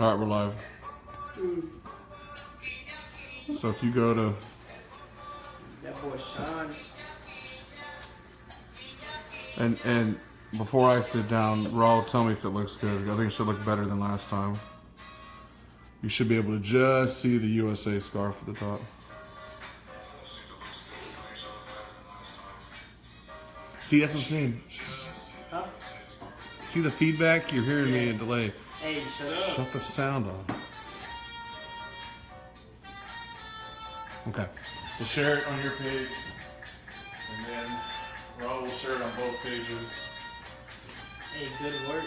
All right, we're live. So if you go to That boy Sean. and before I sit down, Raul, tell me if it looks good. I think it should look better than last time. You should be able to just see the USA scarf at the top. See, that's what I'm saying. Huh? See the feedback? You're hearing me in delay. Hey, shut up. Shut the sound off. Okay. So share it on your page. And then Raul will share it on both pages. Hey, good work.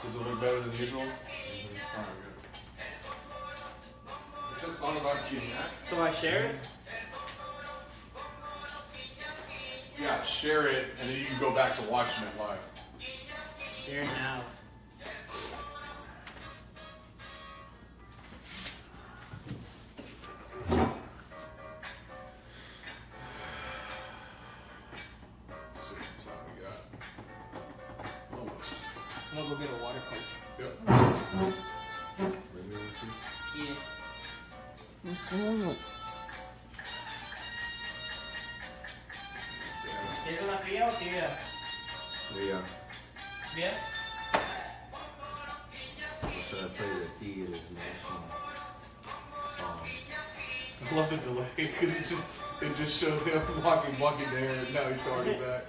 Does it look better than usual? Alright, good. Is that song about kidnapping? So I share it? Yeah, share it, and then you can go back to watching it live. Share now. Let's see what time we got. Almost. I'm gonna go get a water coach. Yep. Yeah. What's wrong? ¿Quieres una fría o tibia? Yeah. Bien? Should I play the Tigres national song? I love the delay because it just showed him walking there, and now he's already back.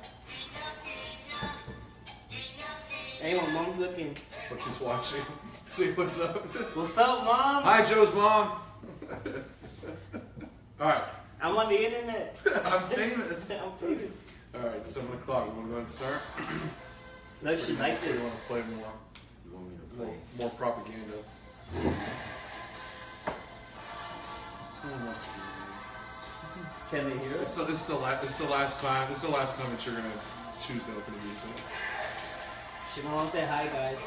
Hey, my mom's looking. But she's watching. See what's up. What's up, Mom? Hi, Joe's mom. All right. I'm on the internet. I'm famous. I'm famous. All right, 7 o'clock. You want to go ahead and start? Look, she liked Or you it. want to play more? You want me to play? More propaganda. Someone wants to be Can they hear us? So this is the last time that you're gonna choose the opening music. She won't say hi, guys.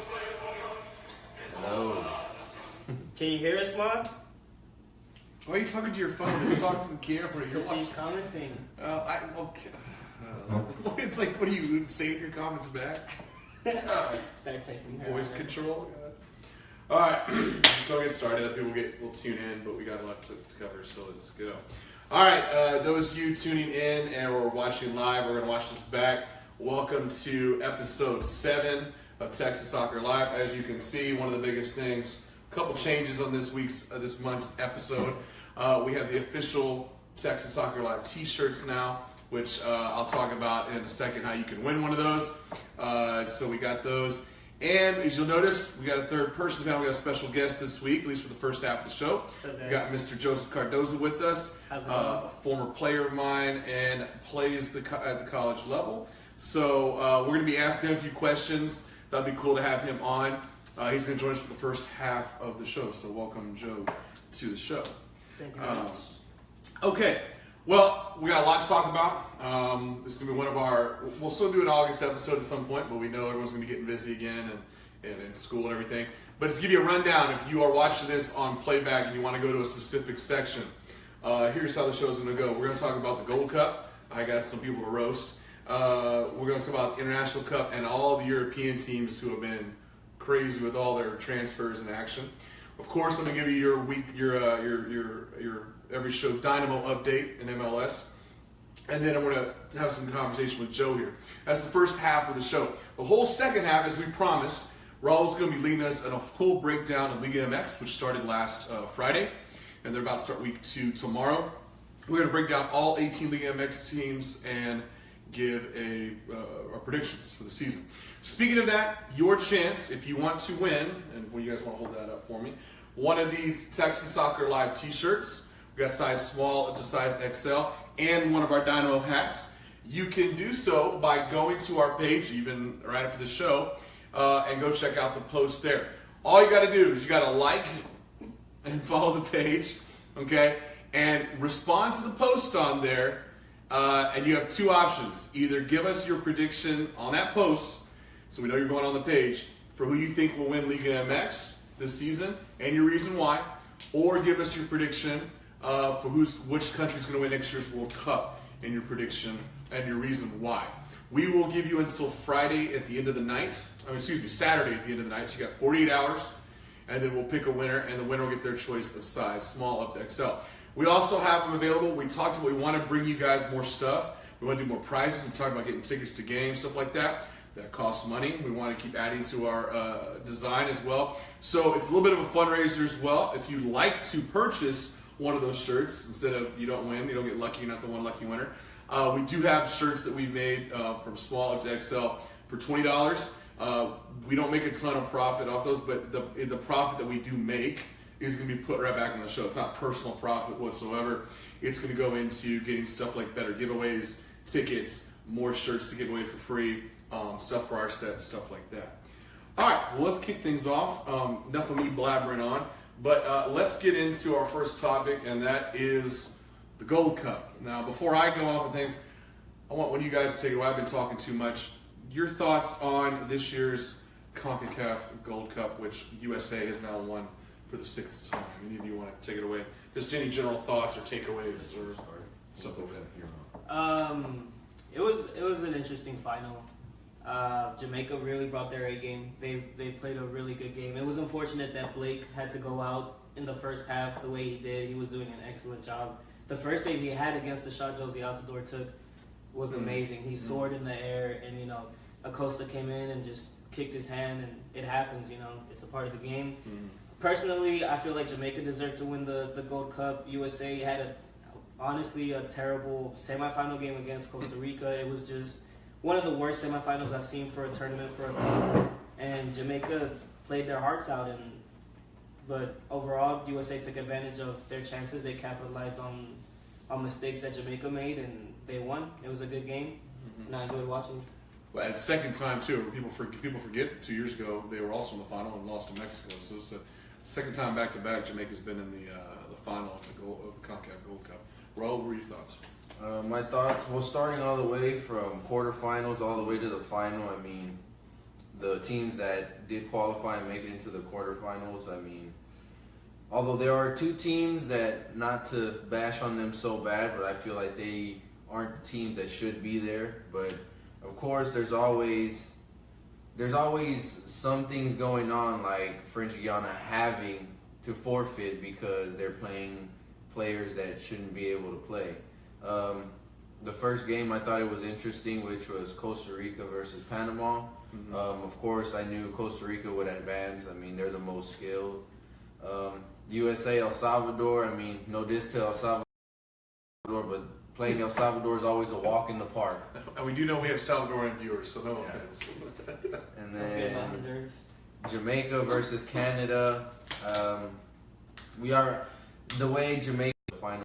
Hello. Can you hear us, Mom? Why are you talking to your phone? Just talk to the camera. You're She's watching. commenting. It's like, what do you say your comments back? Start texting her. Voice control. All right, let's go get started. People will tune in, but we got a lot to cover, so let's go. All right, those of you tuning in and we're watching live, we're gonna watch this back. Welcome to episode 7 of Texas Soccer Live. As you can see, one of the biggest things, a couple changes on this month's episode. We have the official Texas Soccer Live T-shirts now, which I'll talk about in a second how you can win one of those. So we got those. And as you'll notice, we got a third person panel. We got a special guest this week, at least for the first half of the show. We got Mr. Joseph Cardoza with us, a former player of mine and plays at the college level. So we're going to be asking him a few questions. That'd be cool to have him on. He's going to join us for the first half of the show. So welcome, Joe, to the show. Thank you very much. Okay. Well, we got a lot to talk about. This is going to be one of our... We'll still do an August episode at some point, but we know everyone's going to be getting busy again and in school and everything. But just to give you a rundown, if you are watching this on playback and you want to go to a specific section, here's how the show's going to go. We're going to talk about the Gold Cup. I got some people to roast. We're going to talk about the International Cup and all the European teams who have been crazy with all their transfers in action. Of course, I'm going to give you your every show Dynamo update in MLS. And then I'm going to have some conversation with Joe here. That's the first half of the show. The whole second half, as we promised, Raul's going to be leading us in a full breakdown of Liga MX, which started last Friday. And they're about to start week 2 tomorrow. We're going to break down all 18 Liga MX teams and give our predictions for the season. Speaking of that, your chance, if you want to win, and when you guys want to hold that up for me, one of these Texas Soccer Live T-shirts. We got size small up to size XL, and one of our Dynamo hats. You can do so by going to our page, even right after the show, and go check out the post there. All you got to do is you got to like and follow the page, okay, and respond to the post on there. And you have two options. Either give us your prediction on that post, so we know you're going on the page, for who you think will win Liga MX this season, and your reason why, or give us your prediction for which country's going to win next year's World Cup, and your prediction and your reason why. We will give you until Friday at the end of the night. Saturday at the end of the night. So you got 48 hours. and then we'll pick a winner, and the winner will get their choice of size, small up to XL. We also have them available. We talked about we want to bring you guys more stuff. We want to do more prizes. We talked about getting tickets to games, stuff like that. That costs money. We want to keep adding to our design as well. So it's a little bit of a fundraiser as well. If you'd like to purchase one of those shirts, instead of you don't win, you don't get lucky, you're not the one lucky winner. We do have shirts that we've made from small up to XL for $20. We don't make a ton of profit off those, but the profit that we do make is going to be put right back on the show. It's not personal profit whatsoever. It's going to go into getting stuff like better giveaways, tickets, more shirts to give away for free, stuff for our set, stuff like that. All right, well, let's kick things off. Enough of me blabbering on, but let's get into our first topic, and that is the Gold Cup. Now, before I go off on things, I want one of you guys to take it away. I've been talking too much. Your thoughts on this year's CONCACAF Gold Cup, which USA has now won for the 6th time. Any of you want to take it away? Just any general thoughts or takeaways or stuff like that. It was an interesting final. Jamaica really brought their A game. They played a really good game. It was unfortunate that Blake had to go out in the first half the way he did. He was doing an excellent job. The first save he had against the shot Josie Altidore took was amazing. He soared in the air, and Acosta came in and just kicked his hand, and it happens. It's a part of the game. Personally, I feel like Jamaica deserved to win the Gold Cup. USA had honestly a terrible semifinal game against Costa Rica. It was just one of the worst semifinals I've seen for a tournament for a cup. And Jamaica played their hearts out, but overall, USA took advantage of their chances. They capitalized on mistakes that Jamaica made, and they won. It was a good game, and I enjoyed watching. Well, at the second time, too, people forget that 2 years ago they were also in the final and lost to Mexico. So it's the second time back-to-back Jamaica's been in the final of the CONCACAF Gold Cup. Raul, what were your thoughts? My thoughts, well, starting all the way from quarterfinals all the way to the final, I mean, the teams that did qualify and make it into the quarterfinals, I mean, although there are two teams that, not to bash on them so bad, but I feel like they aren't the teams that should be there. But, of course, there's always some things going on, like French Guiana having to forfeit because they're playing players that shouldn't be able to play. The first game, I thought it was interesting, which was Costa Rica versus Panama. Of course, I knew Costa Rica would advance. I mean, they're the most skilled. USA, El Salvador, I mean, no diss to El Salvador, but playing El Salvador is always a walk in the park. And we do know we have Salvadoran viewers, so no offense. And then Jamaica versus Canada. We are the way Jamaica final.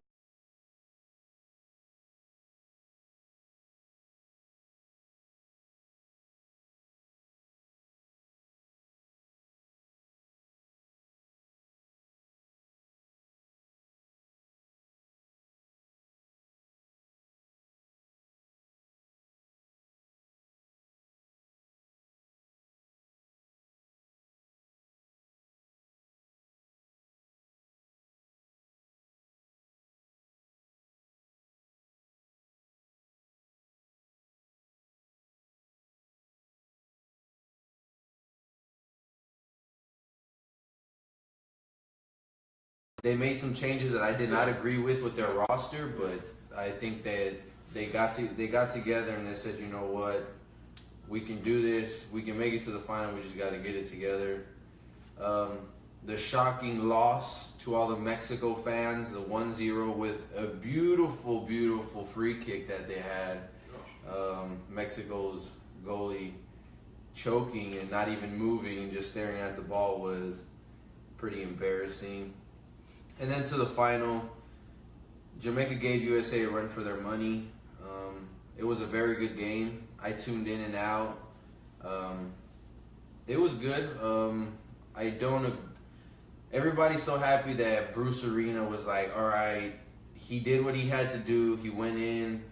They made some changes that I did not agree with their roster, but I think that they got together and they said, you know what, we can do this, we can make it to the final, we just got to get it together. The shocking loss to all the Mexico fans, the 1-0 with a beautiful, beautiful free kick that they had. Mexico's goalie choking and not even moving and just staring at the ball was pretty embarrassing. And then to the final, Jamaica gave USA a run for their money. It was a very good game. I tuned in and out. It was good. Everybody's so happy that Bruce Arena was like, all right, he did what he had to do. He went in.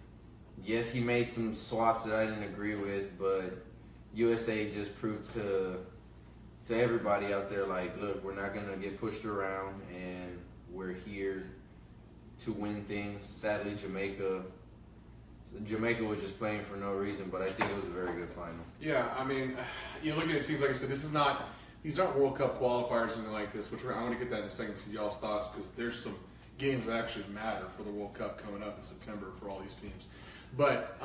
Yes, he made some swaps that I didn't agree with, but USA just proved to everybody out there, like, look, we're not going to get pushed around, and we're here to win things. Sadly, Jamaica was just playing for no reason, but I think it was a very good final. Yeah, I mean, looking at teams, like I said, this is not these aren't World Cup qualifiers or anything like this, which I'm going to get that in a second to y'all's thoughts, because there's some games that actually matter for the World Cup coming up in September for all these teams. But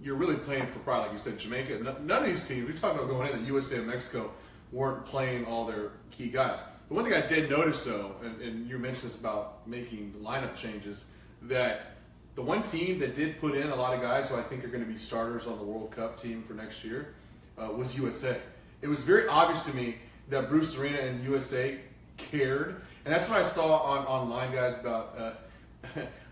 you're really playing for probably, like you said, Jamaica. None of these teams, we talked about going in, the USA and Mexico weren't playing all their key guys. The one thing I did notice, though, and you mentioned this about making lineup changes, that the one team that did put in a lot of guys who I think are going to be starters on the World Cup team for next year was USA. It was very obvious to me that Bruce Arena and USA cared, and that's what I saw online, guys, about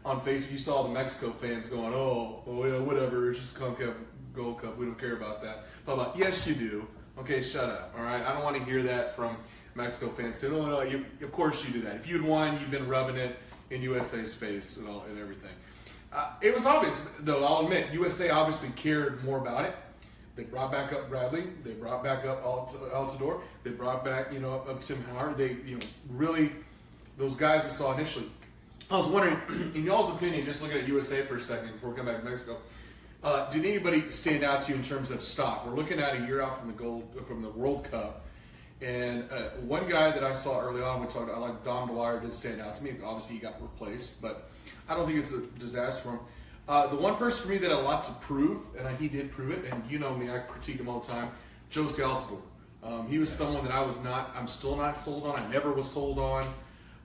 on Facebook. You saw the Mexico fans going, "Oh yeah, whatever, it's just CONCACAF Gold Cup. We don't care about that." Blah blah. Yes, you do. Okay, shut up. All right, I don't want to hear that from Mexico fans saying, "Oh no, of course you do that. If you'd won, you've been rubbing it in USA's face and everything." It was obvious, though. I'll admit, USA obviously cared more about it. They brought back up Bradley. They brought back up Altidore. They brought back, up Tim Howard. They, really, those guys we saw initially. I was wondering, in y'all's opinion, just looking at USA for a second before we come back to Mexico, did anybody stand out to you in terms of stock? We're looking at a year out from the World Cup, and one guy that I saw early on, I like Dom Dwyer, did stand out to me. Obviously, he got replaced, but I don't think it's a disaster for him. The one person for me that had a lot to prove, and he did prove it, and you know me, I critique him all the time, Josie Altidore. He was someone that I'm still not sold on. I never was sold on.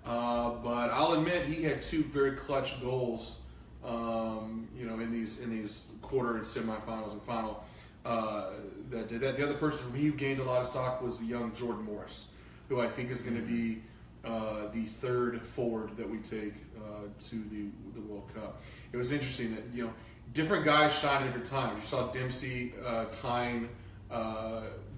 But I'll admit he had two very clutch goals, in these quarter and semifinals and final. That the other person for me who gained a lot of stock was the young Jordan Morris, who I think is going to be the third forward that we take to the World Cup. It was interesting that different guys shine at different times. You saw Dempsey tying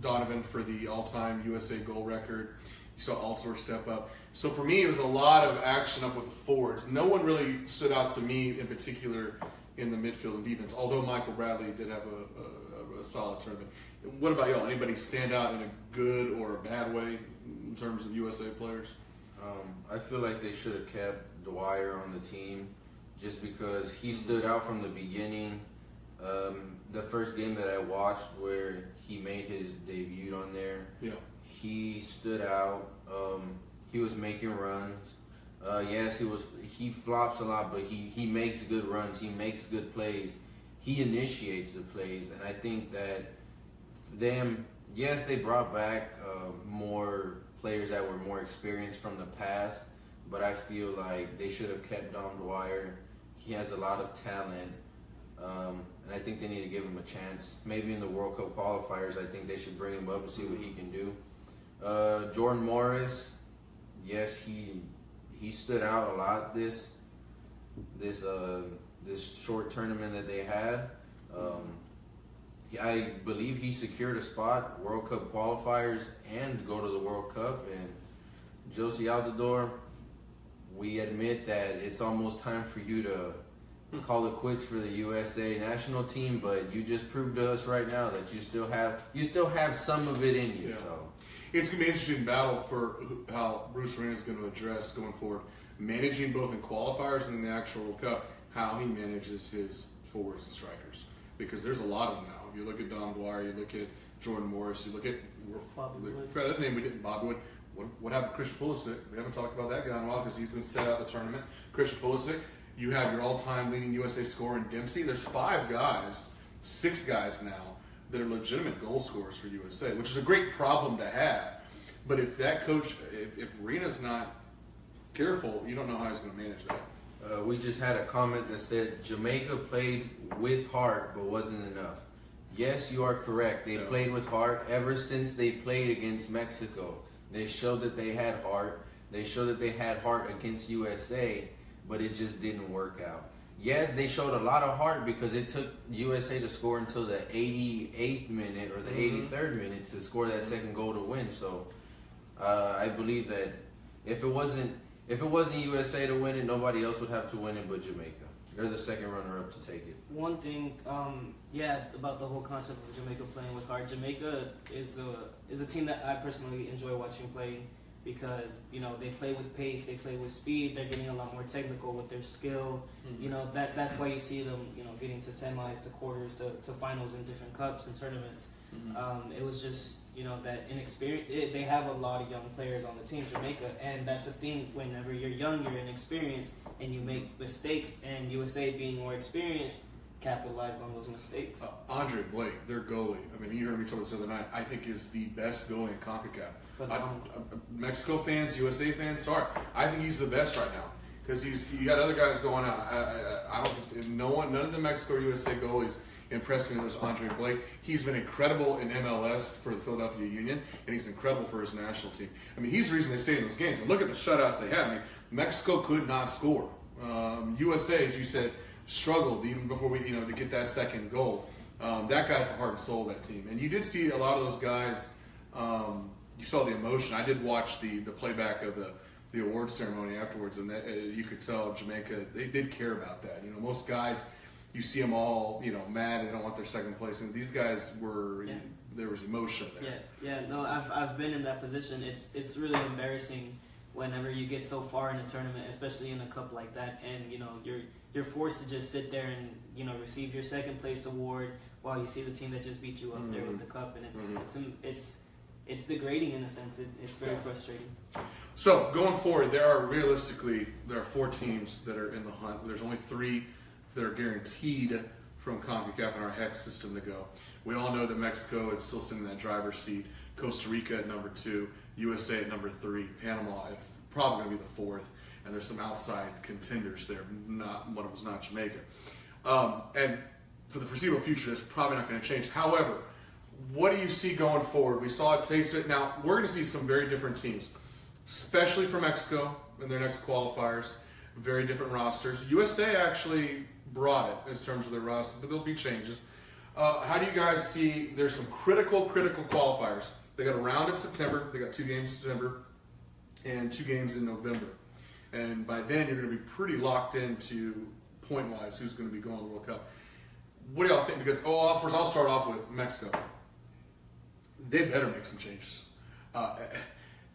Donovan for the all-time USA goal record. You saw Altidore step up. So for me, it was a lot of action up with the forwards. No one really stood out to me in particular in the midfield and defense, although Michael Bradley did have a solid tournament. What about y'all? Anybody stand out in a good or a bad way in terms of USA players? I feel like they should have kept Dwyer on the team just because he stood out from the beginning. The first game that I watched where he made his debut on there, he stood out. He was making runs. Yes, he flops a lot, but he makes good runs. He makes good plays. He initiates the plays, and I think that they brought back more players that were more experienced from the past, but I feel like they should have kept Dom Dwyer. He has a lot of talent, and I think they need to give him a chance. Maybe in the World Cup qualifiers, I think they should bring him up and see what he can do. Jordan Morris, yes, he stood out a lot this short tournament that they had. I believe he secured a spot, World Cup qualifiers, and go to the World Cup. And Josie Altidore, we admit that it's almost time for you to call it quits for the USA national team, but you just proved to us right now that you still have some of it in you. Yeah. So it's going to be an interesting battle for how Bruce Arena is going to address going forward, managing both in qualifiers and in the actual World Cup, how he manages his forwards and strikers. Because there's a lot of them now. If you look at Dom Dwyer, you look at Jordan Morris, you look at the name we didn't, Bobby Wood. What happened to Christian Pulisic? We haven't talked about that guy in a while because he's been set out the tournament. Christian Pulisic, you have your all-time leading USA scorer in Dempsey. There's 6 guys now that are legitimate goal scorers for USA, which is a great problem to have. But if that coach, if Rena's not careful, you don't know how he's going to manage that. we just had a comment that said Jamaica played with heart but wasn't enough. Yes, you are correct. They played with heart ever since they played against Mexico. They showed that they had heart. They showed that they had heart against USA, but it just didn't work out. Yes, they showed a lot of heart because it took USA to score until the 88th minute or the 83rd minute to score that second goal to win. So I believe that if it wasn't USA to win it, nobody else would have to win it but Jamaica. They're the second runner-up to take it. One thing, about the whole concept of Jamaica playing with heart. Jamaica is a team that I personally enjoy watching play because, they play with pace, they play with speed, they're getting a lot more technical with their skill. That's why you see them, getting to semis, to quarters, to finals in different cups and tournaments. It was just, that inexperience. They have a lot of young players on the team, Jamaica, and that's the thing. Whenever you're young, you're inexperienced, and you make mistakes. And USA, being more experienced, capitalized on those mistakes. Andre Blake, their goalie. I mean, you heard me tell this the other night. I think is the best goalie in CONCACAF. Mexico fans, USA fans, sorry. I think he's the best right now because you got other guys going out. I don't think none of the Mexico or USA goalies impressed me as Andre Blake. He's been incredible in MLS for the Philadelphia Union, and he's incredible for his national team. I mean, he's the reason they stayed in those games. But look at the shutouts they had. I mean, Mexico could not score. USA, as you said, struggled even before we, to get that second goal. That guy's the heart and soul of that team. And you did see a lot of those guys. You saw the emotion. I did watch the playback of the award ceremony afterwards, and that, you could tell Jamaica, they did care about that. Most guys, you see them all, mad and they don't want their second place. And these guys were, there was emotion there. No, I've been in that position. It's really embarrassing whenever you get so far in a tournament, especially in a cup like that, and you're forced to just sit there and receive your second place award while you see the team that just beat you up there with the cup, and it's degrading in a sense. It's very frustrating. So going forward, there are 4 teams that are in the hunt. There's only 3 that are guaranteed from CONCACAF in our hex system to go. We all know that Mexico is still sitting in that driver's seat. Costa Rica at number 2, USA at number 3, Panama at probably going to be the 4th, and there's some outside contenders there. One of them was not Jamaica. And for the foreseeable future, that's probably not going to change. However, what do you see going forward? We saw a taste of it. Now, we're going to see some very different teams, especially for Mexico in their next qualifiers. Very different rosters. USA actually brought it in terms of their roster, but there'll be changes. How do you guys see? There's some critical qualifiers. They got a round in September. They got 2 games in September and 2 games in November. And by then, you're going to be pretty locked into point-wise who's going to be going to the World Cup. What do y'all think? Because, first I'll start off with Mexico. They better make some changes.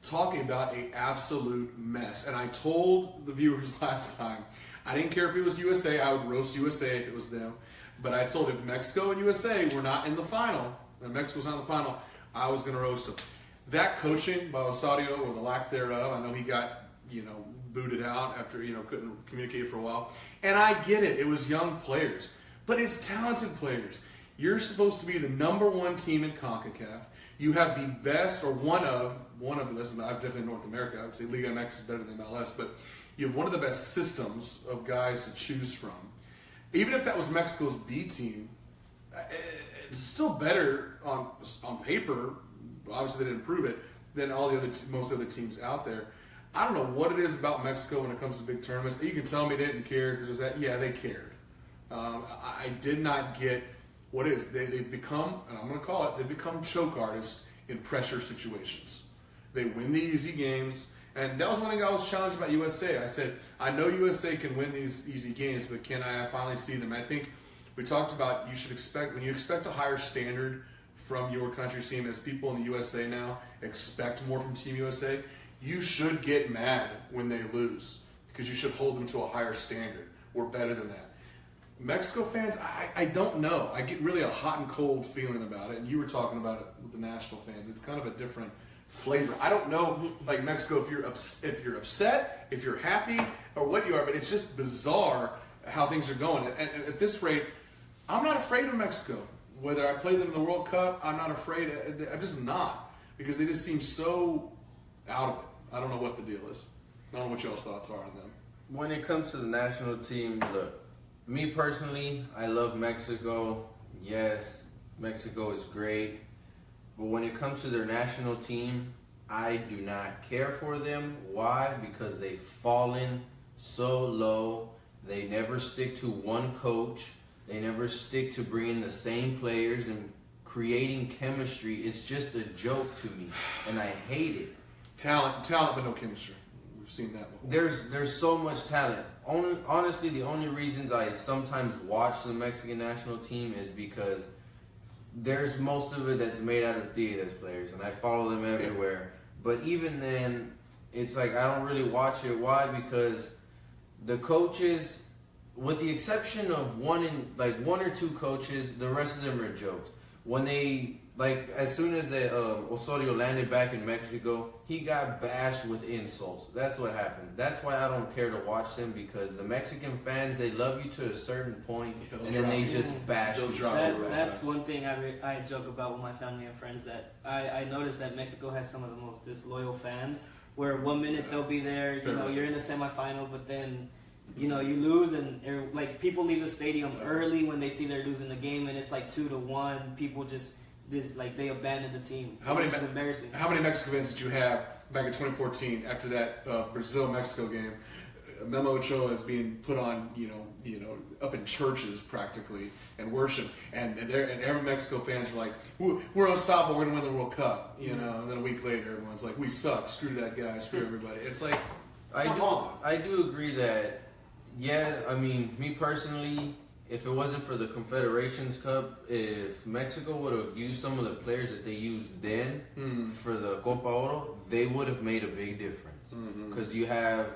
Talking about an absolute mess. And I told the viewers last time, I didn't care if it was USA. I would roast USA if it was them. But I told if Mexico and USA were not in the final, and Mexico's not in the final, I was going to roast them. That coaching by Osorio, or the lack thereof, I know he got, booted out after, couldn't communicate for a while. And I get it. It was young players. But it's talented players. You're supposed to be the number 1 team in CONCACAF. You have the best, or one of the best, definitely in North America. I would say Liga MX is better than MLS, but you have one of the best systems of guys to choose from. Even if that was Mexico's B team, it's still better on paper. Obviously, they didn't prove it than all the most other teams out there. I don't know what it is about Mexico when it comes to big tournaments. You can tell me they didn't care because they cared. I did not get what it is. They've become, and I'm going to call it, they've become choke artists in pressure situations. They win the easy games. And that was one thing I was challenged about USA. I said, I know USA can win these easy games, but can I finally see them? I think we talked about when you expect a higher standard from your country's team, as people in the USA now expect more from Team USA, you should get mad when they lose because you should hold them to a higher standard. We're better than that. Mexico fans, I don't know. I get really a hot and cold feeling about it. And you were talking about it with the national fans. It's kind of a different flavor. I don't know, like Mexico, if you're upset, if you're happy, or what you are, but it's just bizarre how things are going. And at this rate, I'm not afraid of Mexico. Whether I play them in the World Cup, I'm not afraid. I'm just not, because they just seem so out of it. I don't know what the deal is. I don't know what y'all's thoughts are on them. When it comes to the national team, look, me personally, I love Mexico. Yes, Mexico is great. But when it comes to their national team, I do not care for them. Why? Because they've fallen so low. They never stick to one coach. They never stick to bringing the same players and creating chemistry. It's just a joke to me, and I hate it. Talent, but no chemistry. We've seen that before. There's so much talent. Honestly, the only reasons I sometimes watch the Mexican national team is because there's most of it that's made out of Tigres players, and I follow them everywhere. But even then, it's like I don't really watch it. Why? Because the coaches, with the exception of one or two coaches, the rest of them are jokes. When they Like, as soon as the Osorio landed back in Mexico, he got bashed with insults. That's what happened. That's why I don't care to watch them, because the Mexican fans, they love you to a certain point, and then they just bash you. That's one thing I joke about with my family and friends, that I noticed that Mexico has some of the most disloyal fans, where 1 minute they'll be there, you're in the semifinal, but then you lose, and like people leave the stadium early when they see they're losing the game, and it's like 2-1. People just like they abandon the team. Which is embarrassing. How many Mexican fans did you have back in 2014 after that Brazil-Mexico game? Memo Ochoa is being put on, up in churches practically and worship, and every Mexico fans are like, we're unstoppable, we're gonna win the World Cup, and then a week later everyone's like, we suck, screw that guy, screw everybody. It's like, I do agree that, I mean, me personally, if it wasn't for the Confederations Cup, if Mexico would have used some of the players that they used then for the Copa Oro, they would have made a big difference. Because you have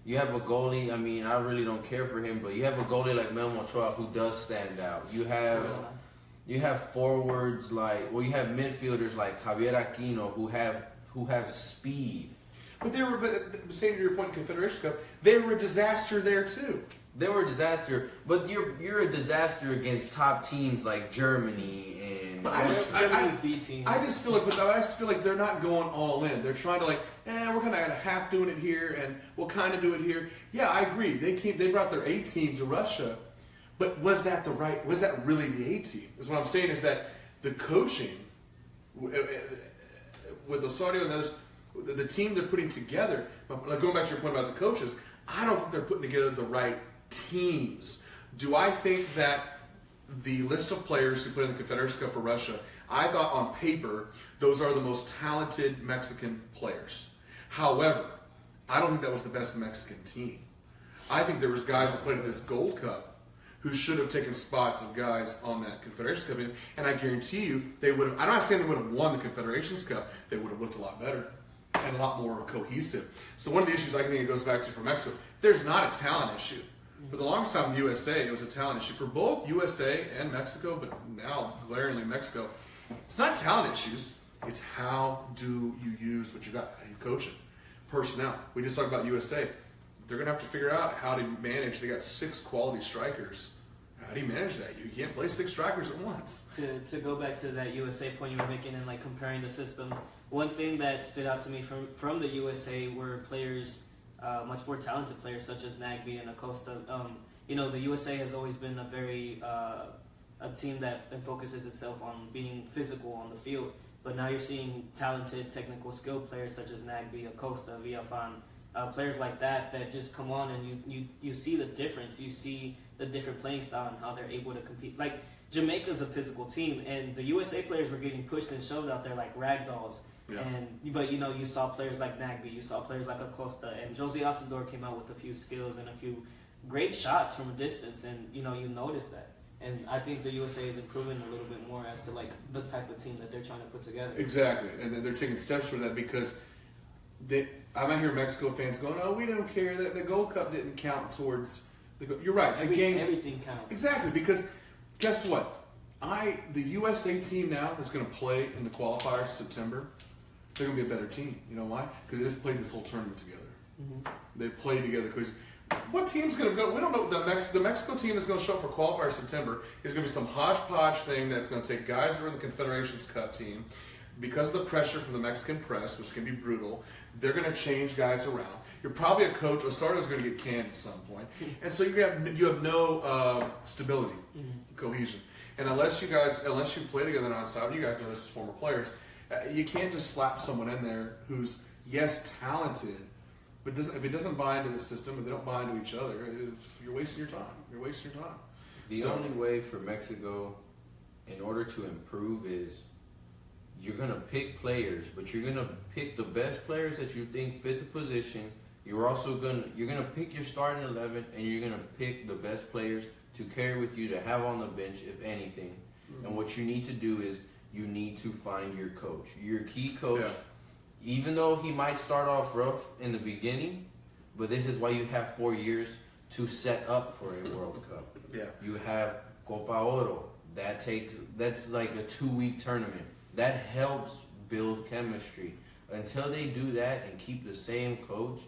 a goalie. I mean, I really don't care for him, but you have a goalie like Memo Ochoa who does stand out. You have forwards you have midfielders like Javier Aquino who have speed. But same to your point, Confederations Cup, they were a disaster there too. They were a disaster, but you're a disaster against top teams like Germany and. But Germany's B team. I just feel like they're not going all in. They're trying to we're kind of half doing it here, and we'll kind of do it here. Yeah, I agree. They brought their A team to Russia, but was that really the A team? Is what I'm saying is that the coaching with Osorio and others, the team they're putting together. Like going back to your point about the coaches, I don't think they're putting together the right teams. Do I think that the list of players who put in the Confederations Cup for Russia, I thought on paper those are the most talented Mexican players. However, I don't think that was the best Mexican team. I think there was guys that played at this Gold Cup who should have taken spots of guys on that Confederations Cup, and I guarantee you they would have. I'm not saying they would have won the Confederations Cup. They would have looked a lot better and a lot more cohesive. So one of the issues I think it goes back to for Mexico, there's not a talent issue. For the longest time in the USA, it was a talent issue. For both USA and Mexico, but now glaringly Mexico, it's not talent issues. It's how do you use what you got? How do you coach it? Personnel. We just talked about USA. They're going to have to figure out how to manage. They got 6 quality strikers. How do you manage that? You can't play 6 strikers at once. To go back to that USA point you were making and comparing the systems, one thing that stood out to me from the USA were players, much more talented players such as Nagbe and Acosta. The USA has always been a team that focuses itself on being physical on the field. But now you're seeing talented, technical skill players such as Nagbe, Acosta, Villafan, players like that just come on, and you see the difference. You see the different playing style and how they're able to compete. Like, Jamaica's a physical team, and the USA players were getting pushed and shoved out there like rag dolls. Yeah. But you saw players like Nagbe, you saw players like Acosta, and Josie Altidore came out with a few skills and a few great shots from a distance, and you notice that. And I think the USA is improving a little bit more as to the type of team that they're trying to put together. Exactly, and then they're taking steps for that because I might hear Mexico fans going, "Oh, we don't care that the Gold Cup didn't count towards the." You're right. Everything counts. Exactly, because guess what? The USA team now that's going to play in the qualifiers in September, they're going to be a better team. You know why? Because they just played this whole tournament together. Mm-hmm. They played together. Because what team's going to go? We don't know. The Mexico team that's going to show up for qualifiers in September is going to be some hodgepodge thing that's going to take guys that are in the Confederations Cup team. Because of the pressure from the Mexican press, which can be brutal, they're going to change guys around. You're probably a coach. Osario's going to get canned at some point, and so you have no stability, cohesion. And unless you play together nonstop, you guys know this as former players, you can't just slap someone in there who's talented, but if it doesn't buy into the system, if they don't buy into each other, you're wasting your time. The only way for Mexico, in order to improve, is you're going to pick players, but you're going to pick the best players that you think fit the position. You're going to pick your starting 11, and you're going to pick the best players to carry with you to have on the bench, if anything. Mm-hmm. And what you need to do is you need to find your coach. Your key coach, even though he might start off rough in the beginning, but this is why you have 4 years to set up for a World Cup. Yeah. You have Copa Oro. that's like a 2-week tournament. That helps build chemistry. Until they do that and keep the same coach,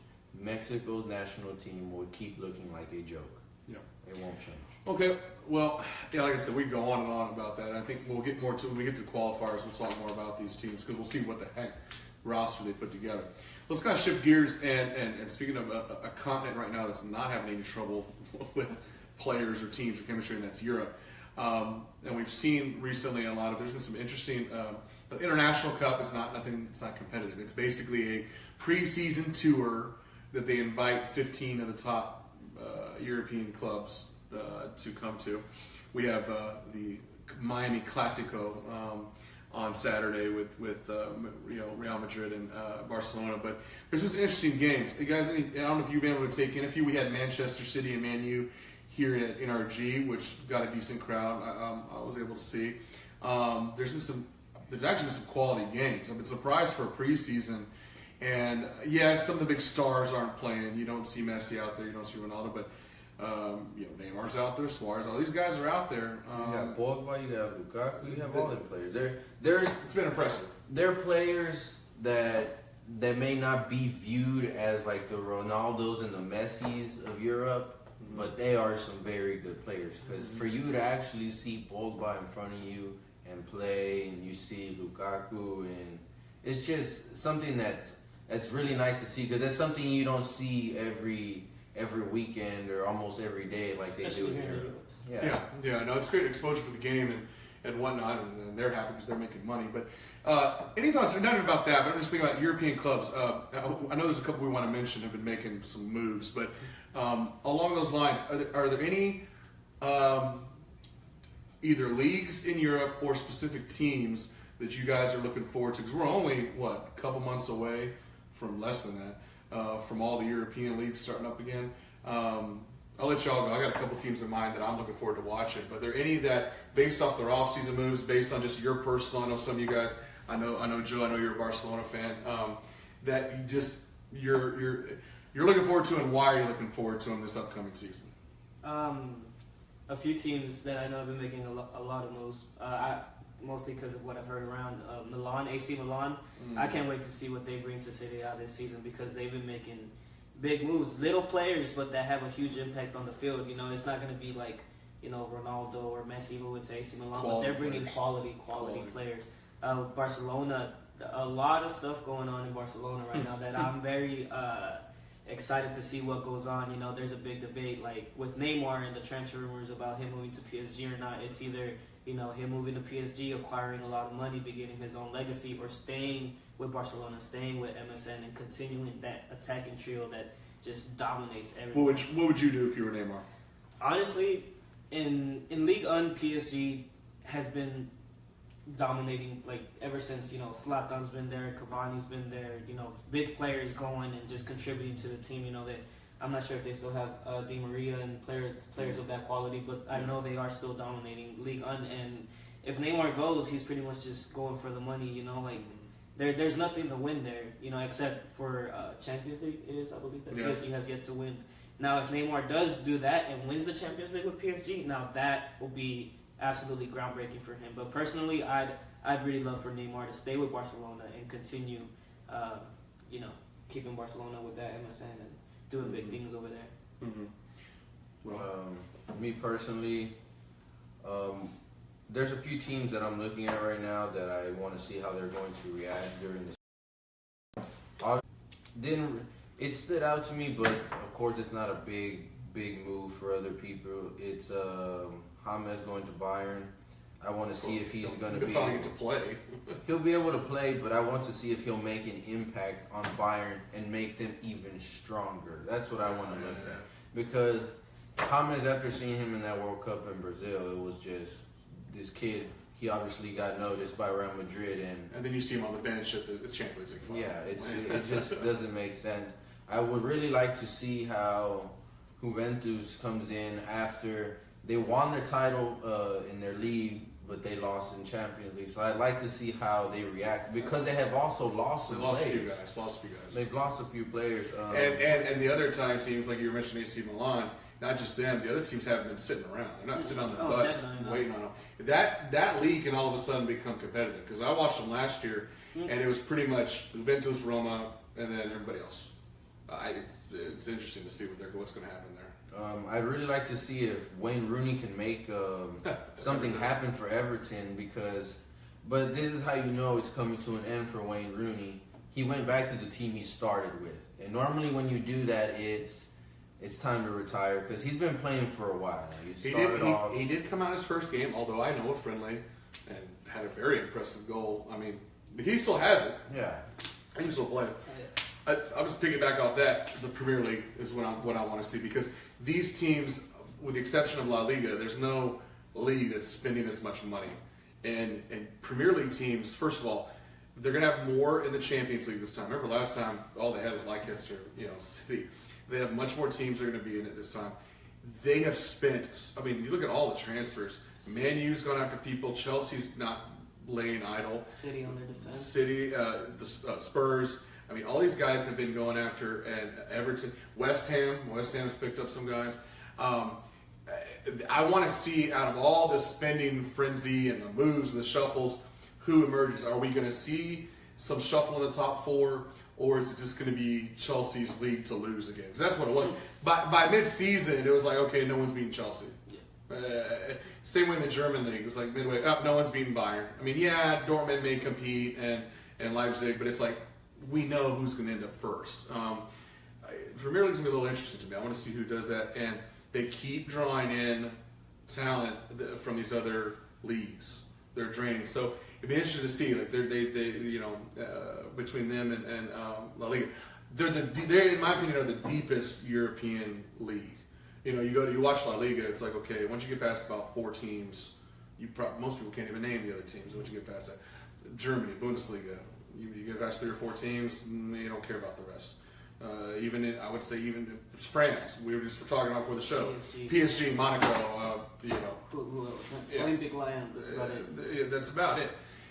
Mexico's national team will keep looking like a joke. Yeah. It won't change. Okay, well, yeah, like I said, we can go on and on about that. I think we'll get more to when we get to qualifiers. We'll talk more about these teams because we'll see what the heck roster they put together. Let's kind of shift gears and speaking of a continent right now that's not having any trouble with players or teams or chemistry, and that's Europe. And we've seen recently there's been some interesting. The International Cup is it's not competitive. It's basically a preseason tour that they invite 15 of the top European clubs to come to. We have the Miami Clasico on Saturday with Real Madrid and Barcelona. But there's been some interesting games. You guys, I don't know if you've been able to take in a few. We had Manchester City and Man U here at NRG, which got a decent crowd. I was able to see. There's actually been some quality games. I've been surprised for a preseason. And yes, some of the big stars aren't playing. You don't see Messi out there. You don't see Ronaldo, but Neymar's out there. Suarez. All these guys are out there. You got Pogba. You got Lukaku. You have all the players. It's been impressive. They're players that may not be viewed as like the Ronaldos and the Messis of Europe, but they are some very good players. Because for you to actually see Pogba in front of you and play, and you see Lukaku, and it's just something that's really nice to see, because that's something you don't see every weekend or almost every day like they do in Europe. Yeah. No, it's great exposure for the game and whatnot, and they're happy because they're making money. But any thoughts? Not even about that, but I'm just thinking about European clubs. I know there's a couple we want to mention have been making some moves, but along those lines, are there any either leagues in Europe or specific teams that you guys are looking forward to? Because we're only, a couple months away from less than that, from all the European leagues starting up again. I'll let y'all go. I got a couple teams in mind that I'm looking forward to watching. But are there any that, based off their offseason moves, based on just your personal, I know some of you guys, I know Joe, I know you're a Barcelona fan, that you're looking forward to, and why are you looking forward to them this upcoming season? A few teams that I know have been making a lot of moves. Mostly because of what I've heard around Milan, AC Milan. I can't wait to see what they bring to Serie A this season, because they've been making big moves. Little players, but that have a huge impact on the field. It's not going to be like, Ronaldo or Messi who went to AC Milan, but they're bringing quality players. Barcelona, a lot of stuff going on in Barcelona right now that I'm very excited to see what goes on. There's a big debate, like with Neymar and the transfer rumors about him moving to PSG or not. It's either him moving to PSG, acquiring a lot of money, beginning his own legacy, or staying with Barcelona, staying with MSN, and continuing that attacking trio that just dominates everything. What would you do if you were Neymar? Honestly, in Ligue 1, PSG has been dominating, like, ever since, Zlatan's been there, Cavani's been there, big players going and just contributing to the team. I'm not sure if they still have Di Maria and players of that quality, but I know they are still dominating Ligue 1. And if Neymar goes, he's pretty much just going for the money. There's nothing to win there, except for Champions League. It is, I believe, that PSG has yet to win. Now, if Neymar does do that and wins the Champions League with PSG, now that will be absolutely groundbreaking for him. But personally, I'd really love for Neymar to stay with Barcelona and continue, keeping Barcelona with that MSN and doing big things over there. Mm-hmm. Well, me personally, there's a few teams that I'm looking at right now that I want to see how they're going to react during the. It stood out to me, but of course it's not a big move for other people. It's James going to Bayern. I want to see if he's going to be able to play. He'll be able to play, but I want to see if he'll make an impact on Bayern and make them even stronger. That's what I want to look at. Because James, after seeing him in that World Cup in Brazil, it was just this kid. He obviously got noticed by Real Madrid, and then you see him on the bench at the Champions League final. Yeah, it just doesn't make sense. I would really like to see how Juventus comes in after they won the title in their league, but they lost in Champions League. So I'd like to see how they react, because they have also lost some players. A few guys. They've lost a few players. And the other Italian teams, like you mentioned, AC Milan, not just them, the other teams haven't been sitting around. They're not sitting on their Oh, butts definitely not. waiting on them. That league can all of a sudden become competitive because I watched them last year, and it was pretty much Juventus, Roma, and then everybody else. It's interesting to see what's going to happen there. I'd really like to see if Wayne Rooney can make something happen for Everton but this is how you know it's coming to an end for Wayne Rooney. He went back to the team he started with, and normally when you do that, it's time to retire because he's been playing for a while. He did come out his first game, although I know a friendly, and had a very impressive goal. I mean, he still has it. Yeah. He can still play. I'll just piggyback off that. The Premier League is what I want to see because these teams, with the exception of La Liga, there's no league that's spending as much money. And Premier League teams, first of all, they're going to have more in the Champions League this time. Remember last time, all they had was Leicester, City. They have much more teams that are going to be in it this time. They have spent, I mean, you look at all the transfers. Man U's gone after people. Chelsea's not laying idle. City on their defense. City, the Spurs. I mean, all these guys have been going after, and Everton, West Ham's picked up some guys. I want to see out of all the spending frenzy and the moves, the shuffles, who emerges. Are we going to see some shuffle in the top four, or is it just going to be Chelsea's league to lose again? Because that's what it was. By mid-season, it was like, okay, no one's beating Chelsea. Same way in the German league. It was like midway, no one's beating Bayern. I mean, yeah, Dortmund may compete and Leipzig, but it's like, we know who's going to end up first. Premier League's going to be a little interesting to me. I want to see who does that. And they keep drawing in talent from these other leagues. They're draining. So it'd be interesting to see. Like between them and La Liga, they're in my opinion are the deepest European league. You watch La Liga. It's like, okay, once you get past about 4 teams, most people can't even name the other teams. Once you get past that, Germany, Bundesliga. You get past 3 or 4 teams, you don't care about the rest. I would say even France. We were talking about before the show. PSG, Monaco. Who else? Yeah. Olympic Lyon. That's about it. That's about it.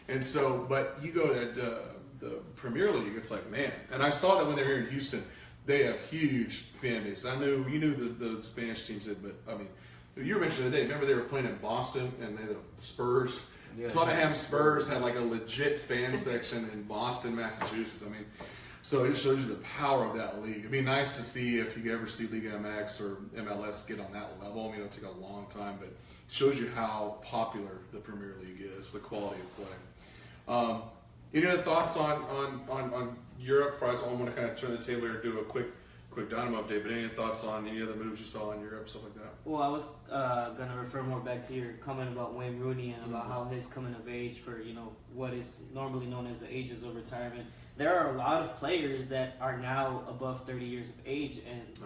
And so, but you go to the Premier League, it's like, man. And I saw that when they were here in Houston, they have huge fan base. You knew the Spanish teams did, but I mean, you were mentioning the day. Remember they were playing in Boston and they had the Spurs. Yeah, Tottenham Spurs had like a legit fan section in Boston, Massachusetts. I mean, so it just shows you the power of that league. It'd be nice to see if you could ever see Liga MX or MLS get on that level. I mean, it'll take a long time, but it shows you how popular the Premier League is, the quality of play. Any other thoughts on Europe? I want to kind of turn the table here and do a quick Dynamo update, but any thoughts on any other moves you saw in Europe, stuff like that? Well, I was going to refer more back to your comment about Wayne Rooney and about how his coming of age for, what is normally known as the ages of retirement. There are a lot of players that are now above 30 years of age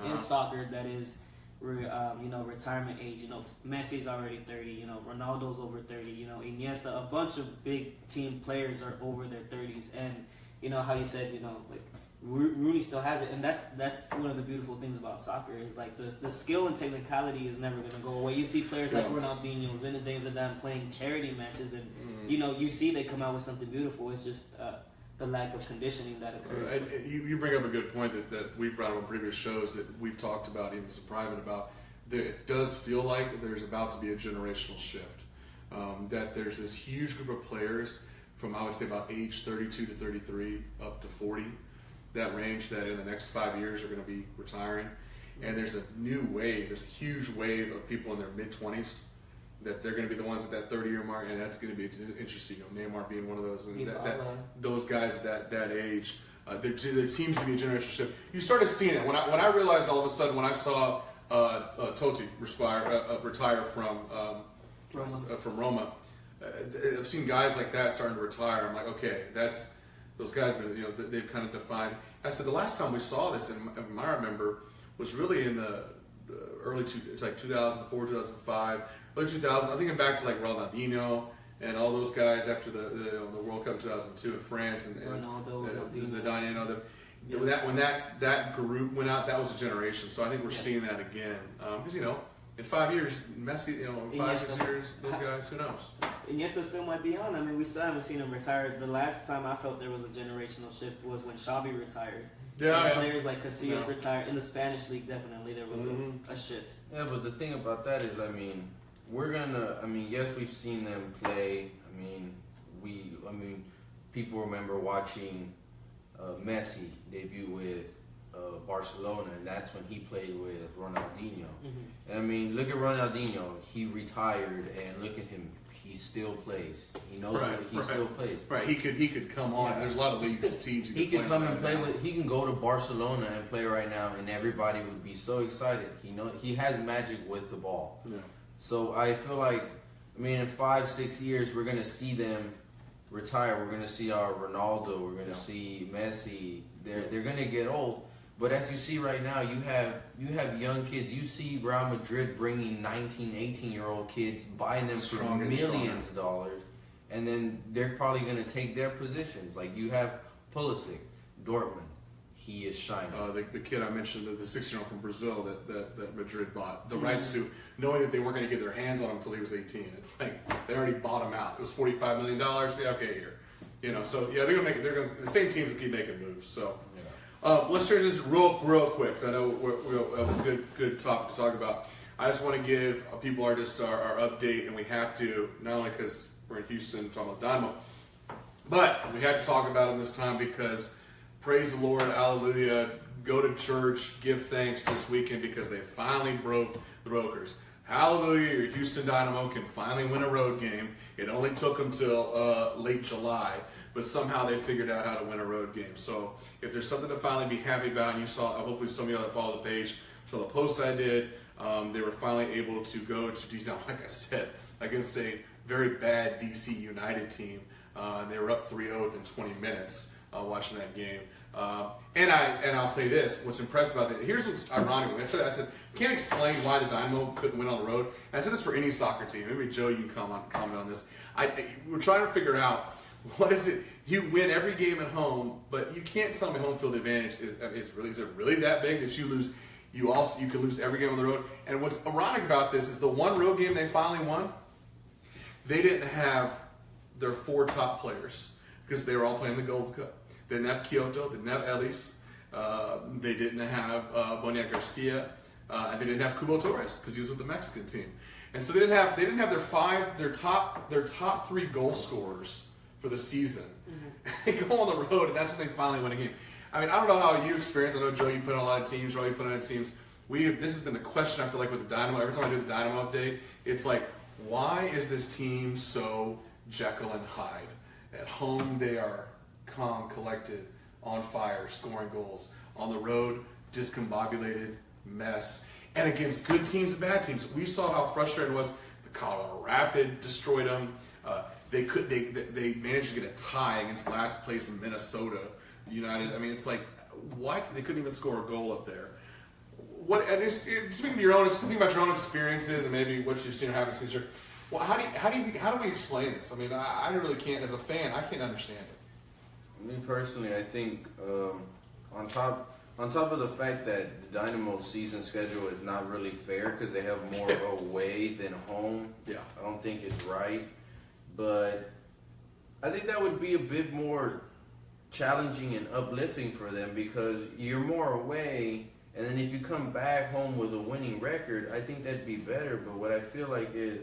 in soccer that is, retirement age. Messi's already 30, Ronaldo's over 30, Iniesta, a bunch of big team players are over their 30s. And, how you said, like, Rooney still has it, and that's one of the beautiful things about soccer is like the skill and technicality is never going to go away. You see players like Ronaldinho, Zinedine Zidane playing charity matches, and you see they come out with something beautiful. It's just the lack of conditioning that occurs. You bring up a good point that we've brought up on previous shows that we've talked about, even as a private, about it does feel like there's about to be a generational shift. That there's this huge group of players from, I would say, about age 32 to 33 up to 40. That range that in the next 5 years are going to be retiring. And there's a new wave, there's a huge wave of people in their mid-20s that they're going to be the ones at that 30-year mark, and that's going to be interesting. Neymar being one of those. And those guys that age, there seems to be a generational shift. You started seeing it. When I realized all of a sudden when I saw Totti retire from Roma, I've seen guys like that starting to retire. I'm like, okay, those guys, they've kind of defined. I said the last time we saw this, and I remember, was really in the early it's like 2004, 2005, early 2000. I'm thinking back to like Ronaldinho and all those guys after the World Cup 2002 in France and Ronaldo, Zidane. When that group went out, that was a generation. So I think we're seeing that again because in 5 years, Messi, in 5, 6 Iniesta. years, those guys, who knows? Iniesta still might be on. I mean, we still haven't seen him retire. The last time I felt there was a generational shift was when Xavi retired. Yeah, And players like Casillas Yeah. retired. In the Spanish league, definitely there was a shift. Yeah, but the thing about that is, I mean, yes, we've seen them play. People remember watching Messi debut with Barcelona, and that's when he played with Ronaldinho. And I mean, look at Ronaldinho. He retired, and look at him. He still plays. He knows he still plays. Right, he could come on. Yeah. There's a lot of leagues, teams. He can come and play with. He can go to Barcelona and play right now, and everybody would be so excited. He has magic with the ball. Yeah. So I feel like, in 5, 6 years, we're gonna see them retire. We're gonna see our Ronaldo. We're gonna see Messi. They're gonna get old. But as you see right now, you have young kids. You see Real Madrid bringing 19, 18-year-old kids, buying them for millions of dollars, and then they're probably going to take their positions. Like you have Pulisic, Dortmund. He is shining. The kid I mentioned, the 16-year-old from Brazil that Madrid bought the rights to, knowing that they weren't going to get their hands on him until he was 18. It's like they already bought him out. It was $45 million. Yeah, okay, here. So yeah, they're going to the same teams will keep making moves. So. Let's turn this real quick. So I know that was a good topic to talk about. I just want to give people our update, and we have to, not only because we're in Houston talking about Dynamo, but we had to talk about them this time because praise the Lord, hallelujah, go to church, give thanks this weekend because they finally broke the Brokers. Hallelujah, your Houston Dynamo can finally win a road game. It only took them till late July, but somehow they figured out how to win a road game. So if there's something to finally be happy about, and you saw, hopefully some of you that follow the page, saw the post I did, they were finally able to go to D-Town, like I said, against a very bad DC United team. They were up 3-0 within 20 minutes watching that game. And I'll say this, what's impressive about that, here's what's ironic. I said, can't explain why the Dynamo couldn't win on the road. And I said this for any soccer team. Maybe Joe, you can comment on this. We're trying to figure out, what is it? You win every game at home, but you can't tell me home field advantage is it really that big that you lose? You can lose every game on the road. And what's ironic about this is the one road game they finally won, they didn't have their 4 top players because they were all playing the Gold Cup. They didn't have Kyoto, they didn't have Ellis, they didn't have Bonia Garcia, and they didn't have Cubo Torres because he was with the Mexican team. And so they didn't have their top 3 goal scorers for the season. They go on the road, and that's when they finally win a game. I mean, I don't know how you experience. I know, Joe, you put on a lot of teams. Roy, you put on teams. This has been the question I feel like with the Dynamo. Every time I do the Dynamo update, it's like, why is this team so Jekyll and Hyde? At home, they are calm, collected, on fire, scoring goals. On the road, discombobulated, mess. And against good teams and bad teams, we saw how frustrating it was. The Colorado Rapid destroyed them. They managed to get a tie against last place in Minnesota United. I mean, it's like, what? They couldn't even score a goal up there. Speaking about your own experiences and maybe what you've seen or haven't seen, sure. Well, how do we explain this? I mean, I really can't, as a fan, I can't understand it. Me personally, I think on top of the fact that the Dynamo season schedule is not really fair because they have more away than home. Yeah. I don't think it's right. But I think that would be a bit more challenging and uplifting for them because you're more away, and then if you come back home with a winning record, I think that'd be better. But what I feel like is,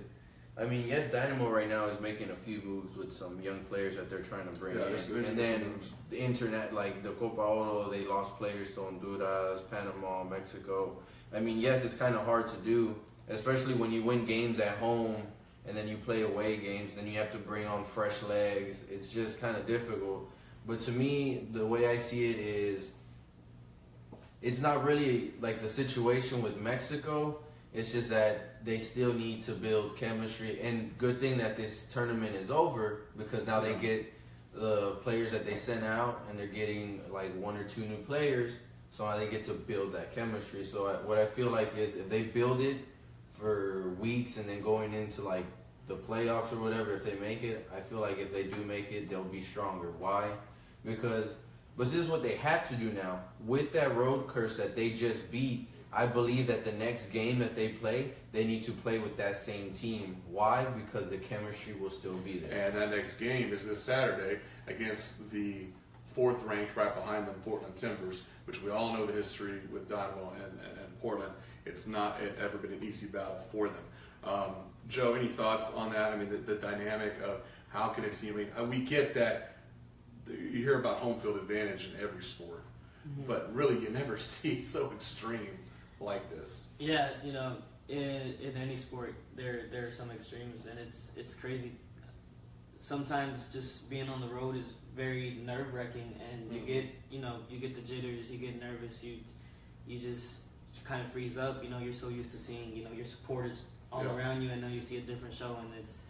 yes, Dynamo right now is making a few moves with some young players that they're trying to bring in. And then the internet, like the Copa Oro, they lost players to Honduras, Panama, Mexico. Yes, it's kind of hard to do, especially when you win games at home and then you play away games, then you have to bring on fresh legs. It's just kind of difficult. But to me, the way I see it is, it's not really like the situation with Mexico. It's just that they still need to build chemistry. And good thing that this tournament is over because now they get the players that they sent out and they're getting like 1 or 2 new players. So now they get to build that chemistry. So what I feel like is if they build it for weeks and then going into like the playoffs or whatever, if they make it, I feel like if they do make it, they'll be stronger. Why? But this is what they have to do now. With that road curse that they just beat, I believe that the next game that they play, they need to play with that same team. Why? Because the chemistry will still be there. And that next game is this Saturday against the 4th ranked right behind them, Portland Timbers, which we all know the history with Dynamo and Portland. It's not ever been an easy battle for them. Joe, any thoughts on that? I mean, the dynamic of how can a team, we get that you hear about home field advantage in every sport, but really you never see so extreme like this. Yeah, you know, in any sport, there are some extremes, and it's crazy. Sometimes just being on the road is very nerve wracking, and you get the jitters, you get nervous, you just kind of freeze up. You know, you're so used to seeing your supporters all around you, and then you see a different show, and it's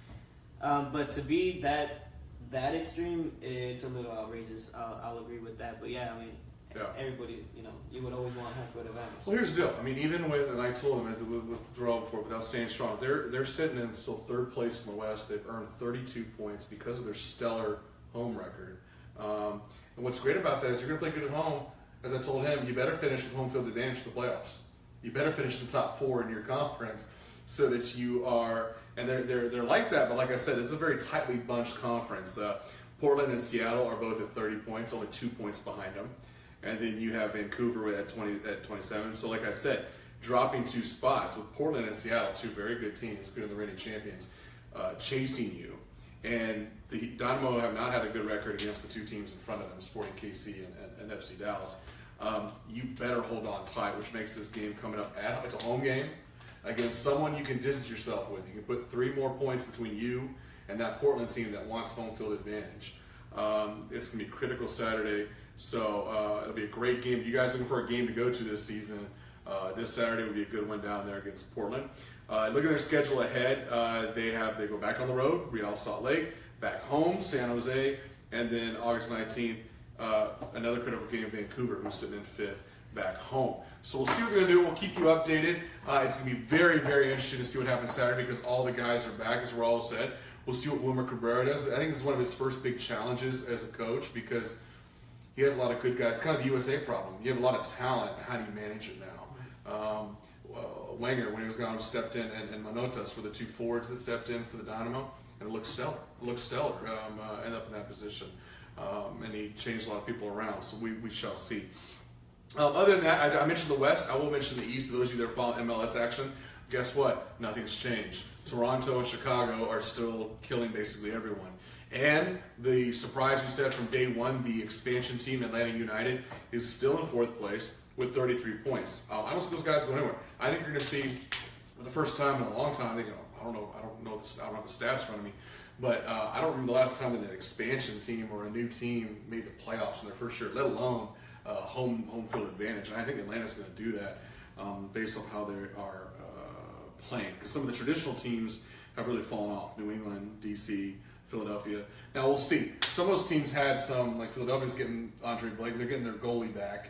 but to be that extreme, it's a little outrageous. I'll agree with that, but yeah, I mean. Yeah. Everybody, you would always want home field advantage. Well, here's the deal. I mean, even with, and I told them as with the draw before, without staying strong, they're sitting in still 3rd place in the West. They've earned 32 points because of their stellar home record. And what's great about that is you're going to play good at home. As I told him, you better finish with home field advantage for the playoffs. You better finish in the top 4 in your conference so that you are. And they're like that. But like I said, it's a very tightly bunched conference. Portland and Seattle are both at 30 points, only 2 points behind them. And then you have Vancouver at 27. So like I said, dropping 2 spots with Portland and Seattle, 2 very good teams, good in the reigning champions, chasing you. And the Dynamo have not had a good record against the 2 teams in front of them, Sporting KC and FC Dallas. You better hold on tight, which makes this game coming up it's a home game against someone you can distance yourself with. You can put 3 more points between you and that Portland team that wants home field advantage. It's going to be critical Saturday. So it'll be a great game. If you guys looking for a game to go to this season, this Saturday would be a good one down there against Portland. Look at their schedule ahead. They go back on the road, Real Salt Lake, back home, San Jose, and then August 19th, another critical game, Vancouver, who's sitting in 5th, back home. So we'll see what we're going to do. We'll keep you updated. It's going to be very, very interesting to see what happens Saturday because all the guys are back, as Raul said. We'll see what Wilmer Cabrera does. I think this is one of his first big challenges as a coach because he has a lot of good guys. It's kind of the USA problem. You have a lot of talent. How do you manage it now? Wenger, when he was gone, stepped in, and Manotas were the 2 forwards that stepped in for the Dynamo, and it looked stellar. End up in that position. And he changed a lot of people around, so we shall see. Other than that, I mentioned the West. I will mention the East. Those of you that are following MLS action, guess what? Nothing's changed. Toronto and Chicago are still killing basically everyone. And the surprise we said from day one, the expansion team, Atlanta United, is still in 4th place with 33 points. I don't see those guys going anywhere. I think you're going to see, for the first time in a long time, I don't have the stats in front of me, but I don't remember the last time that an expansion team or a new team made the playoffs in their first year, let alone home field advantage. And I think Atlanta's going to do that based on how they are playing. Because some of the traditional teams have really fallen off. New England, D.C., Philadelphia. Now we'll see. Some of those teams had some, like Philadelphia's getting Andre Blake. They're getting their goalie back.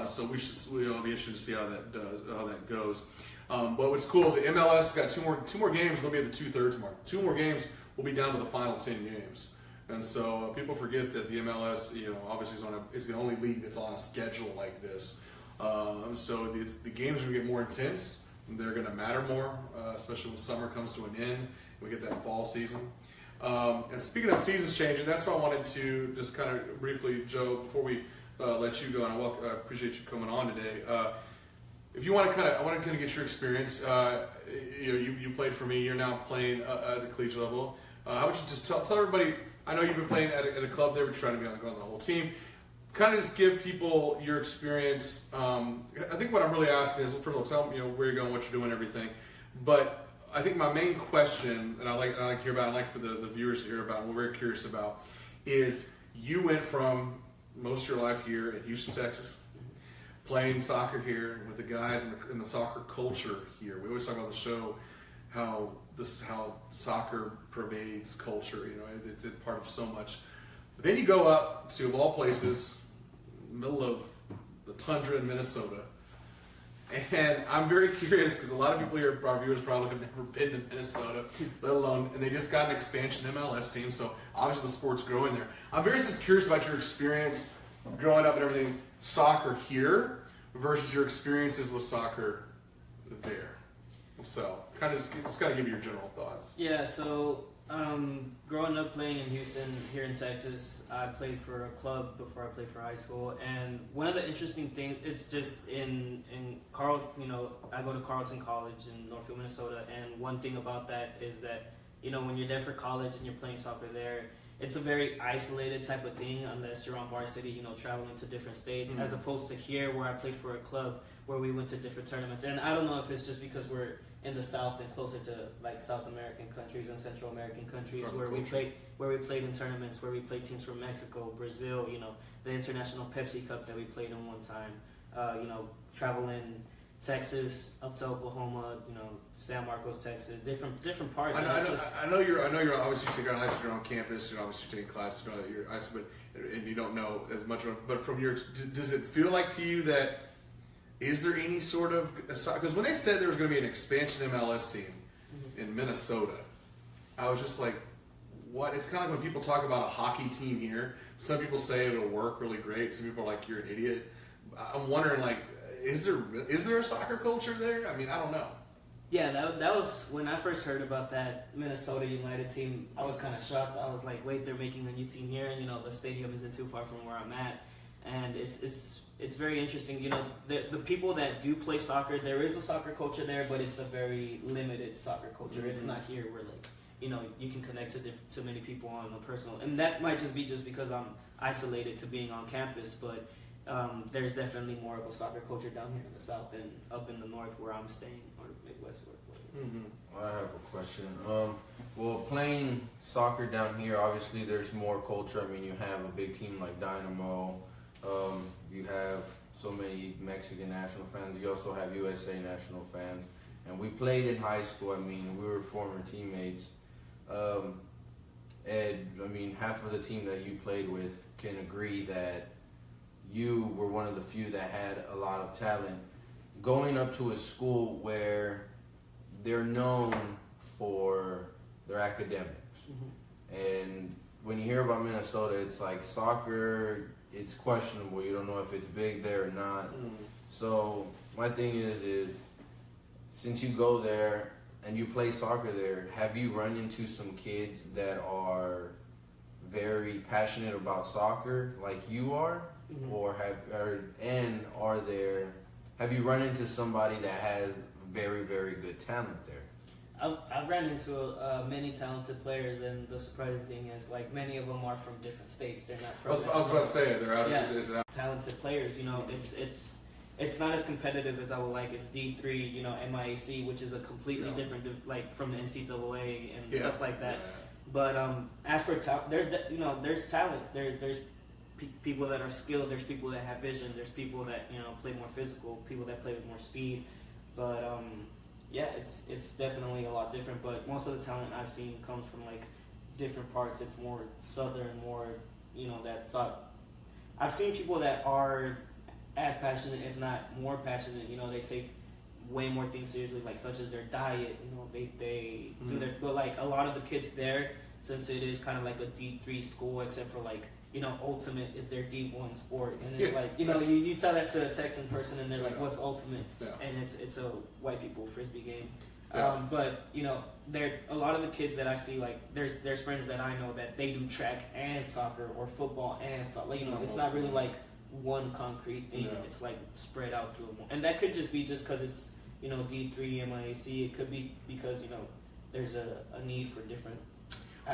So we'll be interested to see how that goes. But what's cool is the MLS got two more games. They'll be at the 2/3 mark. 2 more games. We'll be down to the final 10 games. And so people forget that the MLS, obviously is the only league that's on a schedule like this. So the games are going to get more intense. They're going to matter more, especially when summer comes to an end. We get that fall season. And speaking of seasons changing, that's what I wanted to just kind of briefly, Joe, before we let you go, and I appreciate you coming on today. If you want to I want to kind of get your experience. You played for me. You're now playing at the collegiate level. How would you just tell everybody? I know you've been playing at a club there, but you're trying to be on the whole team. Kind of just give people your experience. I think what I'm really asking is, first of all, tell them where you're going, what you're doing, everything. But I think my main question, and I like to hear about, and I like for the viewers to hear about, and we're very curious about, is you went from most of your life here in Houston, Texas, playing soccer here with the guys in the soccer culture here. We always talk about the show how soccer pervades culture. It's a part of so much. But then you go up to, of all places, middle of the tundra in Minnesota. And I'm very curious because a lot of people here, our viewers, probably have never been to Minnesota, let alone, and they just got an expansion MLS team, so obviously the sport's growing there. I'm very just curious about your experience growing up and everything, soccer here versus your experiences with soccer there. So, kind of just kind of give me your general thoughts. Yeah, so growing up playing in Houston, here in Texas, I played for a club before I played for high school. And one of the interesting things, it's just in I go to Carleton College in Northfield, Minnesota. And one thing about that is that, when you're there for college and you're playing soccer there, it's a very isolated type of thing unless you're on varsity, traveling to different states, as opposed to here where I played for a club where we went to different tournaments. And I don't know if it's just because we're in the South and closer to like South American countries and Central American countries where we played in tournaments, where we played teams from Mexico, Brazil, the International Pepsi Cup that we played in one time, traveling Texas up to Oklahoma, San Marcos, Texas, different parts. I know you're obviously you're on high school, you're on campus, you're obviously taking classes, you're high school, and you don't know as much. But from does it feel like to you that is there any sort of, because when they said there was going to be an expansion MLS team in Minnesota, I was just like, what? It's kind of like when people talk about a hockey team here. Some people say it'll work really great. Some people are like, you're an idiot. I'm wondering, like, is there a soccer culture there? I mean, I don't know. Yeah, that was when I first heard about that Minnesota United team. I was kind of shocked. I was like, wait, they're making a new team here, and the stadium isn't too far from where I'm at, and it's very interesting. The people that do play soccer, there is a soccer culture there, but it's a very limited soccer culture. It's not here where you can connect to many people on a personal, and that might just be because I'm isolated to being on campus, but. There's definitely more of a soccer culture down here in the South than up in the North where I'm staying, or Midwest. I have a question. Well, playing soccer down here, obviously there's more culture. I mean, you have a big team like Dynamo. You have so many Mexican national fans. You also have USA national fans. And we played in high school. I mean, we were former teammates. Ed, I mean, half of the team that you played with can agree that you were one of the few that had a lot of talent. Going up to a school where they're known for their academics. And when you hear about Minnesota, it's like soccer, it's questionable. You don't know if it's big there or not. So my thing is since you go there and you play soccer there, have you run into some kids that are very passionate about soccer like you are? Or have you run into somebody that has very, very good talent there? I've ran into many talented players, and the surprising thing is, like, many of them are from different states. They're not from. I was about to say they're out. Is it out? Talented players, it's not as competitive as I would like. It's D3, MIAC, which is a completely different, like, from the NCAA and stuff like that. But as for talent, there's talent. There's people that are skilled. There's people that have vision. There's people that play more physical. People that play with more speed. But it's definitely a lot different. But most of the talent I've seen comes from like different parts. It's more southern, more that sort. I've seen people that are as passionate, if not more passionate. They take way more things seriously, like such as their diet. They do their. But like a lot of the kids there, since it is kind of like a D3 school, except for like. Ultimate is their D1 sport, and it's like you tell that to a Texan person, and they're like, "What's ultimate?" And it's a white people frisbee game. But there a lot of the kids that I see, like there's friends that I know that they do track and soccer or football and soccer. It's not really like one concrete thing. It's like spread out through more, and that could just be because it's D3 MIAC. It could be because there's a need for different.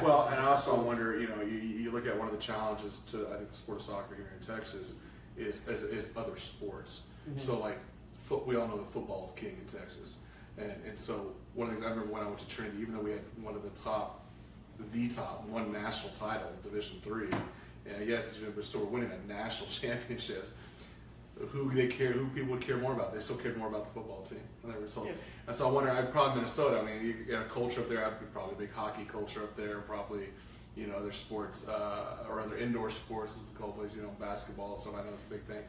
Well, and I also wonder, you look at one of the challenges to, I think, the sport of soccer here in Texas is other sports. So, like, we all know that football is king in Texas. And so, one of the things, I remember when I went to Trinity, even though we had one of the top one national title, Division III, and yes, we're still winning a national championships, who people would care more about. They still cared more about the football team and their results. And so I wonder, probably Minnesota, I mean, you got a culture up there, probably a big hockey culture up there, probably, other sports, or other indoor sports, as the cold place, basketball, so I know it's a big thing.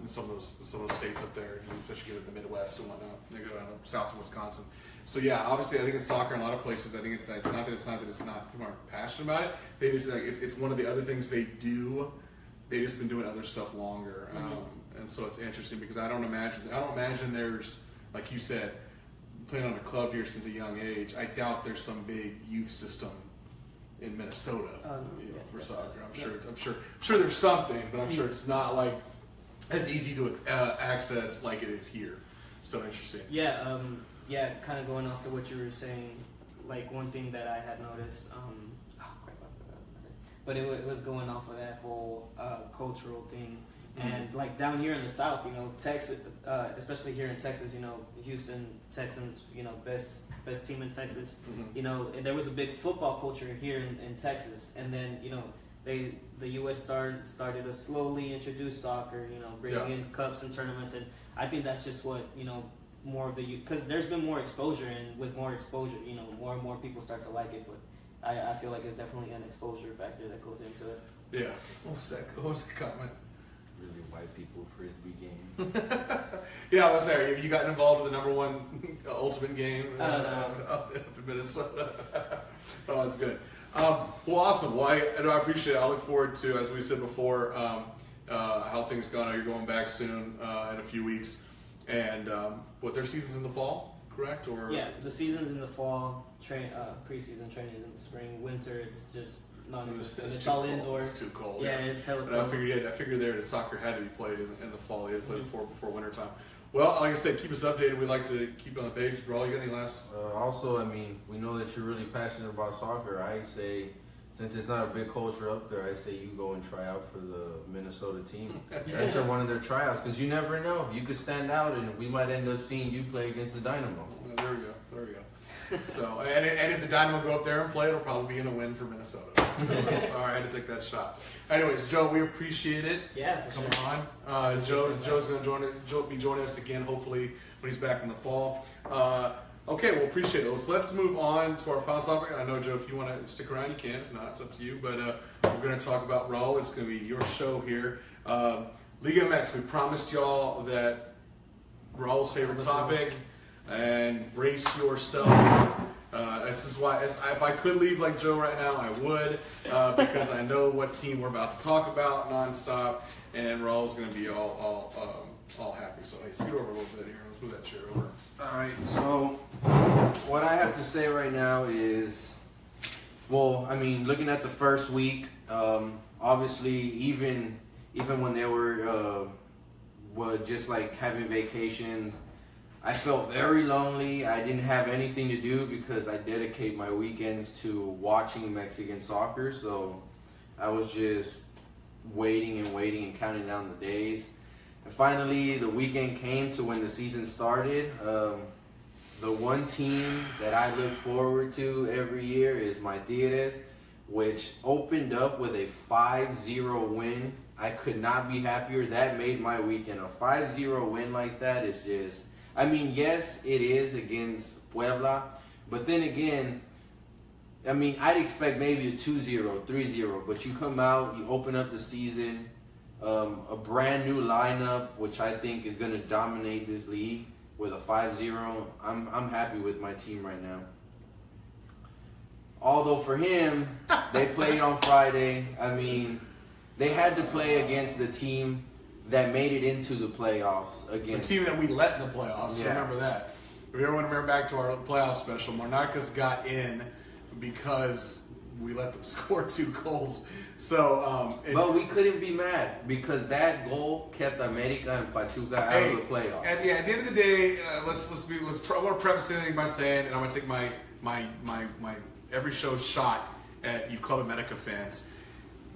In some of those states up there, especially in the Midwest and whatnot, they go down to south of Wisconsin. So yeah, obviously I think it's soccer in a lot of places. I think it's not that it's not people aren't passionate about it. They just it's one of the other things they do. They've just been doing other stuff longer, and so it's interesting because I don't imagine there's, like you said, playing on a club here since a young age. I doubt there's some big youth system in Minnesota for soccer. I'm sure there's something, but I'm sure it's not like as easy to access like it is here. So interesting. Yeah, kind of going off to what you were saying, like one thing that I had noticed, but it was going off of that whole cultural thing. And like down here in the South, Texas, especially here in Texas, Houston Texans, best team in Texas. There was a big football culture here in Texas, and then the U.S. started to slowly introduce soccer, bringing in cups and tournaments, and I think that's just what more of the because there's been more exposure, and with more exposure, more and more people start to like it, but I feel like it's definitely an exposure factor that goes into it. Yeah. What was that comment? Really white people frisbee game. Yeah, I was there. Have you gotten involved with the number one ultimate game up in Minnesota? Oh, that's good. Well, awesome. Well, I appreciate it. I look forward to, as we said before, how things go. I know you're going back soon in a few weeks. And their season's in the fall, correct? Or yeah, the season's in the fall. Preseason training is in the spring. Winter, it's just non-existent. It's all indoor. It's too cold. Yeah, it's hella cold. I figured there that soccer had to be played in the fall. They had to play before winter time. Well, like I said, keep us updated. We'd like to keep it on the page. Bro, you got any last? Also, we know that you're really passionate about soccer. I say, since it's not a big culture up there, I say you go and try out for the Minnesota team. Enter one of their tryouts, because you never know. You could stand out, and we might end up seeing you play against the Dynamo. Well, there we go. So, and if the Dynamo go up there and play, it'll probably be in a win for Minnesota. Sorry, I had to take that shot. Anyways, Joe, we appreciate it. Yeah, for Come sure. on. Joe's going to be joining us again, hopefully, when he's back in the fall. Okay, well, appreciate it. Let's move on to our final topic. I know, Joe, if you want to stick around, you can. If not, it's up to you. But we're going to talk about Raul. It's going to be your show here. Liga MX, we promised y'all that Raul's favorite topic. And brace yourselves. This is why, if I could leave like Joe right now, I would, because I know what team we're about to talk about nonstop, and Raul's going to be all happy. So hey, scoot over a little bit here. Let's move that chair over. All right. So what I have to say right now is, looking at the first week, obviously even when they were just like having vacations, I felt very lonely. I didn't have anything to do because I dedicate my weekends to watching Mexican soccer. So I was just waiting and counting down the days. And finally, the weekend came to when the season started. The one team that I look forward to every year is my Tigres, which opened up with a 5-0 win. I could not be happier. That made my weekend. A 5-0 win like that is just... yes, it is against Puebla, but then again, I'd expect maybe a 2-0, 3-0, but you come out, you open up the season, a brand new lineup, which I think is going to dominate this league with a 5-0. I'm happy with my team right now. Although for him, they played on Friday. They had to play against the team that made it into the playoffs against the team that we let in the playoffs. Yeah. Remember that. If you ever want to remember back to our playoff special, Monarcas got in because we let them score 2 goals. So, but we couldn't be mad because that goal kept America and Pachuca out of the playoffs. At the end of the day, I want to preface anything by saying, and I'm going to take my every show shot at you Club America fans.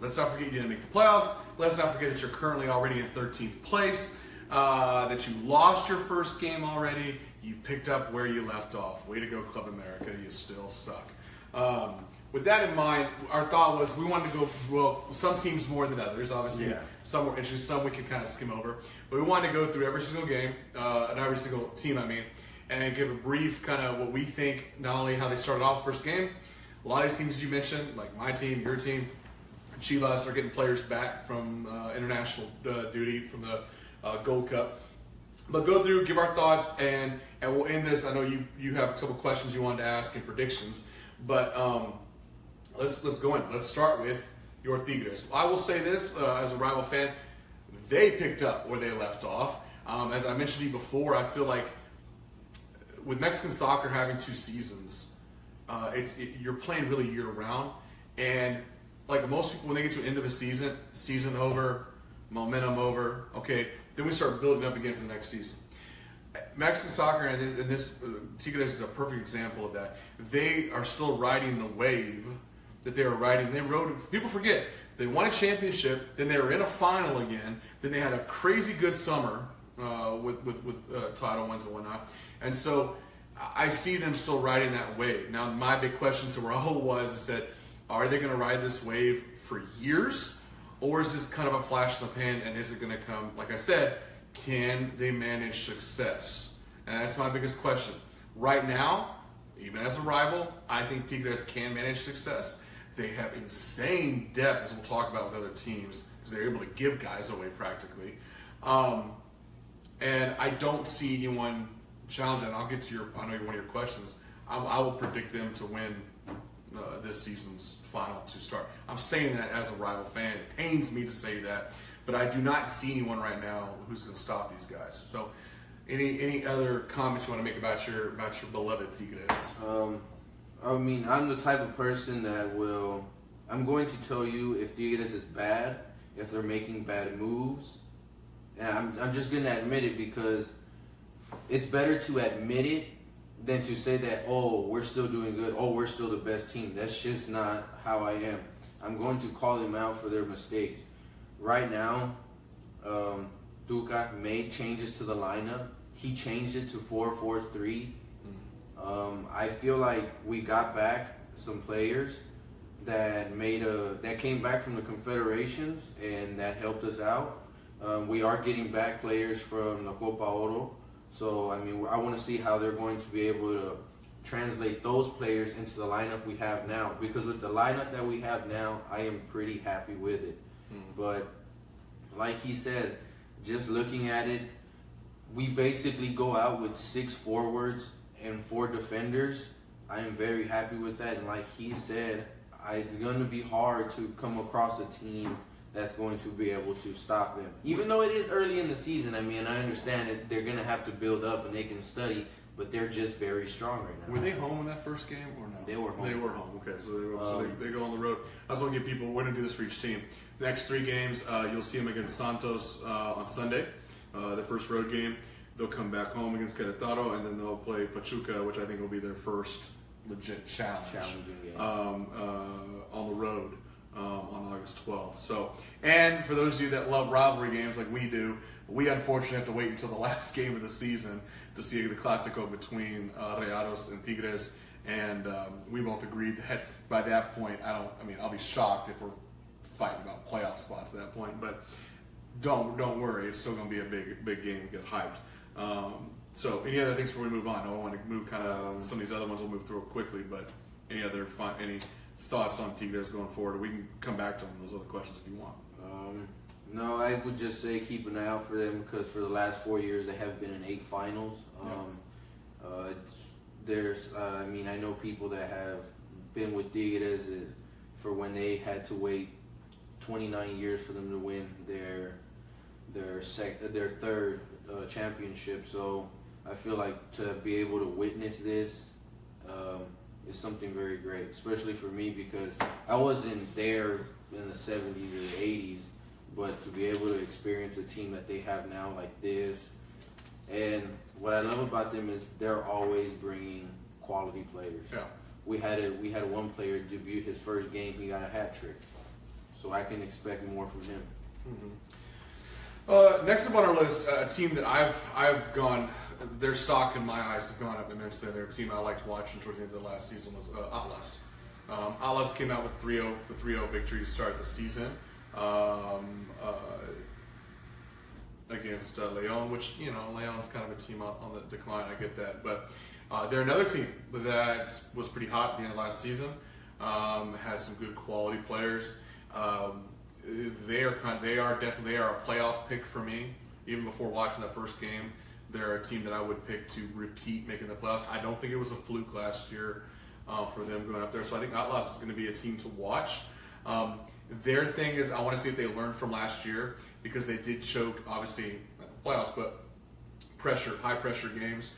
Let's not forget you didn't make the playoffs. Let's not forget that you're currently already in 13th place, that you lost your first game already. You've picked up where you left off. Way to go, Club America. You still suck. With that in mind, our thought was we wanted to go, some teams more than others, obviously. Yeah. Some were interesting, some we could kind of skim over. But we wanted to go through every single game, and every single team, and give a brief kind of what we think, not only how they started off the first game. A lot of these teams you mentioned, like my team, your team, Chivas are getting players back from international duty from the Gold Cup. But go through, give our thoughts, and we'll end this. I know you have a couple questions you wanted to ask and predictions, but let's go in. Let's start with your Tigres. I will say this as a rival fan, they picked up where they left off. As I mentioned to you before, I feel like with Mexican soccer having 2 seasons, you're playing really year round, and like most people, when they get to the end of a season over, momentum over, okay, then we start building up again for the next season. Mexican soccer, and this Tigres is a perfect example of that. They are still riding the wave that they were riding. They rode. People forget they won a championship, then they were in a final again. Then they had a crazy good summer with title wins and whatnot. And so I see them still riding that wave. Now, my big question to Raul was that are they going to ride this wave for years, or is this kind of a flash in the pan? And is it going to come? Like I said, can they manage success? And that's my biggest question. Right now, even as a rival, I think Tigres can manage success. They have insane depth, as we'll talk about with other teams, because they're able to give guys away practically. And I don't see anyone challenging. I'll get to one of your questions. I will predict them to win this season's final to start. I'm saying that as a rival fan. It pains me to say that, but I do not see anyone right now who's going to stop these guys. So, any other comments you want to make about your beloved Tigres? I mean, I'm the type of person that I'm going to tell you if Tigres is bad, if they're making bad moves, and I'm just going to admit it because it's better to admit it than to say that, oh, we're still doing good, oh, we're still the best team. That's just not how I am. I'm going to call them out for their mistakes. Right now, Tuca made changes to the lineup. He changed it to 4-4-3. I feel like we got back some players that came back from the Confederations, and that helped us out. We are getting back players from the Copa Oro. So, I mean, I want to see how they're going to be able to translate those players into the lineup we have now. Because with the lineup that we have now, I am pretty happy with it. But like he said, just looking at it, we basically go out with 6 forwards and 4 defenders. I am very happy with that. And like he said, it's going to be hard to come across a team that's going to be able to stop them. Even though it is early in the season, I mean, I understand that they're going to have to build up and they can study, but they're just very strong right now. Were they home in that first game or no? They were home. They were home. Okay, so they go on the road. I just want to give people, we're going to do this for each team. The next 3 games, you'll see them against Santos on Sunday, the first road game. They'll come back home against Querétaro, and then they'll play Pachuca, which I think will be their first legit challenging game on the road. On August 12th. So, and for those of you that love rivalry games like we do, we unfortunately have to wait until the last game of the season to see the Clásico between Rayados and Tigres. And we both agreed that by that point, I'll be shocked if we're fighting about playoff spots at that point. But don't worry, it's still going to be a big game. Get hyped. So, any other things before we move on? I want to move kind of some of these other ones. We'll move through quickly, but any thoughts on Tigres going forward? We can come back to those other questions if you want. No, I would just say keep an eye out for them because for the last 4 years they have been in 8 finals. I know people that have been with Tigres for when they had to wait 29 years for them to win their third championship. So I feel like to be able to witness this is something very great, especially for me because I wasn't there in the 70s or the 80s, but to be able to experience a team that they have now like this, and what I love about them is they're always bringing quality players. Yeah. We had one player debut his first game, he got a hat trick, so I can expect more from him. Next up on our list, a team that I've gone, their stock in my eyes have gone up immensely. Their team I liked watching towards the end of the last season was Atlas. Atlas came out with 3-0 victory to start the season against Leon, which, Leon's kind of a team on the decline. I get that. But they're another team that was pretty hot at the end of last season, has some good quality players. They are definitely a playoff pick for me. Even before watching that first game, they're a team that I would pick to repeat making the playoffs. I don't think it was a fluke last year for them going up there. So I think Atlas is going to be a team to watch. Their thing is, I want to see if they learned from last year because they did choke, obviously, playoffs, but high pressure games.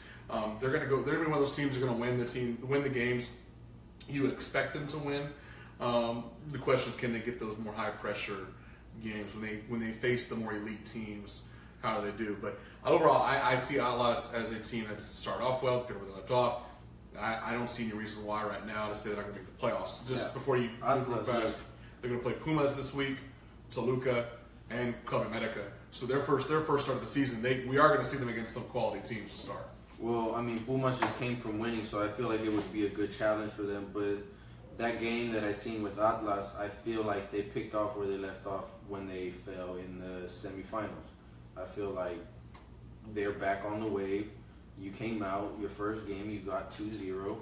They're gonna be one of those teams that are gonna win the games you expect them to win. The question is, can they get those more high pressure games when they face the more elite teams? How do they do? But overall, I see Atlas as a team that's started off well, where they left off. I don't see any reason why right now to say they're not going to make the playoffs. Just before you move real fast, they're going to play Pumas this week, Toluca, and Club America. So their first start of the season, we are going to see them against some quality teams to start. Well, I mean, Pumas just came from winning, so I feel like it would be a good challenge for them. But that game that I seen with Atlas, I feel like they picked off where they left off when they fell in the semifinals. I feel like they're back on the wave. You came out, your first game, you got 2-0.